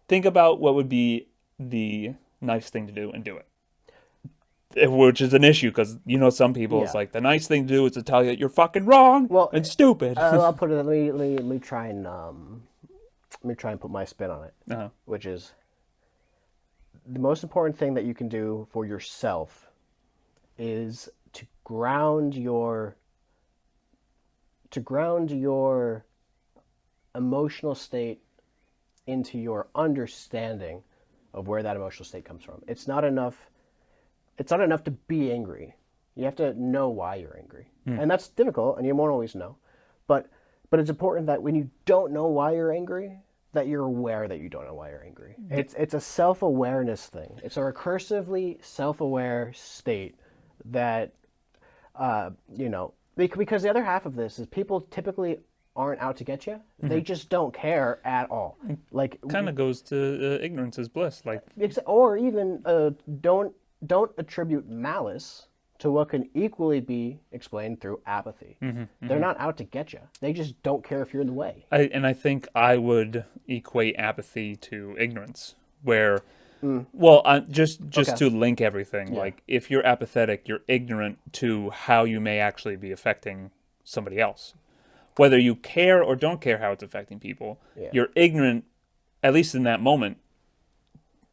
think about what would be the nice thing to do and do it. Which is an issue because, some people, it's like the nice thing to do is to tell you that you're fucking wrong and stupid. I'll put it, let me try and put my spin on it, which is the most important thing that you can do for yourself is to ground your emotional state into your understanding of where that emotional state comes from. It's not enough to be angry. You have to know why you're angry. And that's difficult, and you won't always know. But it's important that when you don't know why you're angry, that you're aware that you don't know why you're angry. It's a self-awareness thing. It's a recursively self-aware state that, because the other half of this is people typically aren't out to get you. They just don't care at all. Like, kind of goes to ignorance is bliss. Like, or even don't attribute malice to what can equally be explained through apathy. They're not out to get you. They just don't care if you're in the way. I think I would equate apathy to ignorance, where, to link everything. Yeah. Like, if you're apathetic, you're ignorant to how you may actually be affecting somebody else. Whether you care or don't care how it's affecting people, you're ignorant, at least in that moment,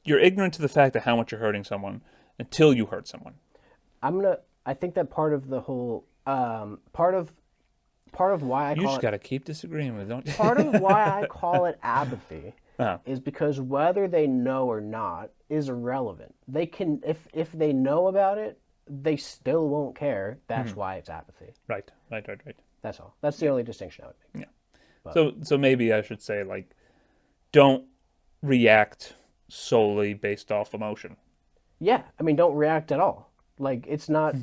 you're ignorant to the fact of how much you're hurting someone until you hurt someone. I think that part of the whole, part of why I You call just it, got to keep disagreeing with, don't you? part of why I call it apathy is because whether they know or not is irrelevant. They can, if they know about it, they still won't care. That's why it's apathy. Right. That's all. That's the only distinction I would make. Yeah. So maybe I should say, like, don't react solely based off emotion. Yeah, I mean, don't react at all. Like, it's not,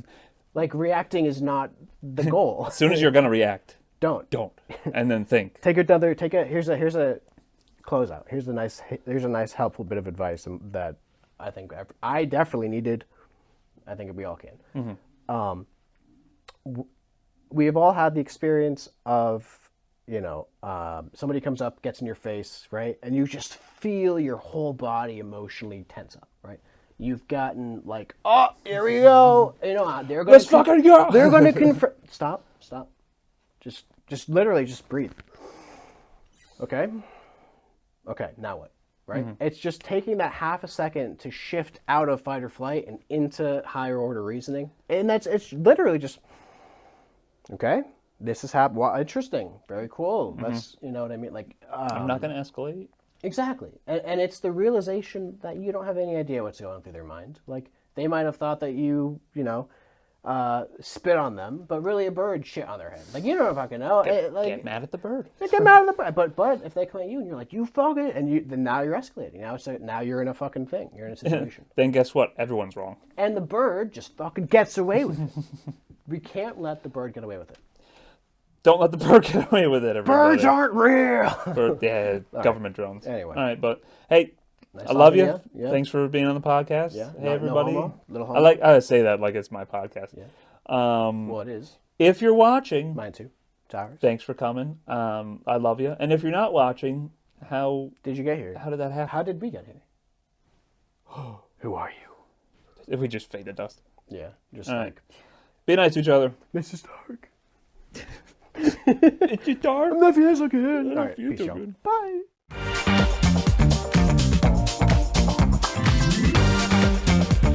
like, reacting is not the goal. As soon as you're gonna react, don't, and then think. here's a closeout. Here's a nice helpful bit of advice that I think I definitely needed. I think we all can. We have all had the experience of, somebody comes up, gets in your face, right? And you just feel your whole body emotionally tense up, right? You've gotten like, oh, here we go. They're going Let's fucking go. They're going to confront. Stop. Just literally just breathe. Okay. Now what? Right? It's just taking that half a second to shift out of fight or flight and into higher order reasoning. And it's literally just, okay, this is happening. Well, interesting. Very cool. That's, you know what I mean? Like, I'm not going to escalate. Exactly. And it's the realization that you don't have any idea what's going through their mind. Like, they might have thought that you spit on them, but really a bird shit on their head. Like, you don't fucking know. Get mad at the bird. Get mad at the bird. But if they come at you and you're like, you fucking, then now you're escalating. Now you're in a fucking thing. You're in a situation. Then guess what? Everyone's wrong. And the bird just fucking gets away with it. We can't let the bird get away with it. Don't let the bird get away with it, everybody. Birds aren't real. Government drones. Anyway. All right, but hey, Nice I love you. talking to you. Yeah. Thanks for being on the podcast. Yeah. Hey, everybody. No homo. Little homo. I say that like it's my podcast. Yeah. Um, Well, it is. if you're watching, Mine too. It's ours. thanks for coming. I love you. And if you're not watching, how Did you get here? did that happen? How did we get here? Who are you? If we just fade to dust. Yeah. Just All like, right. Be nice to each other. this is dark. It's dark. I'm not feeling so good. I All right. feel Peace, too y'all. good. Bye.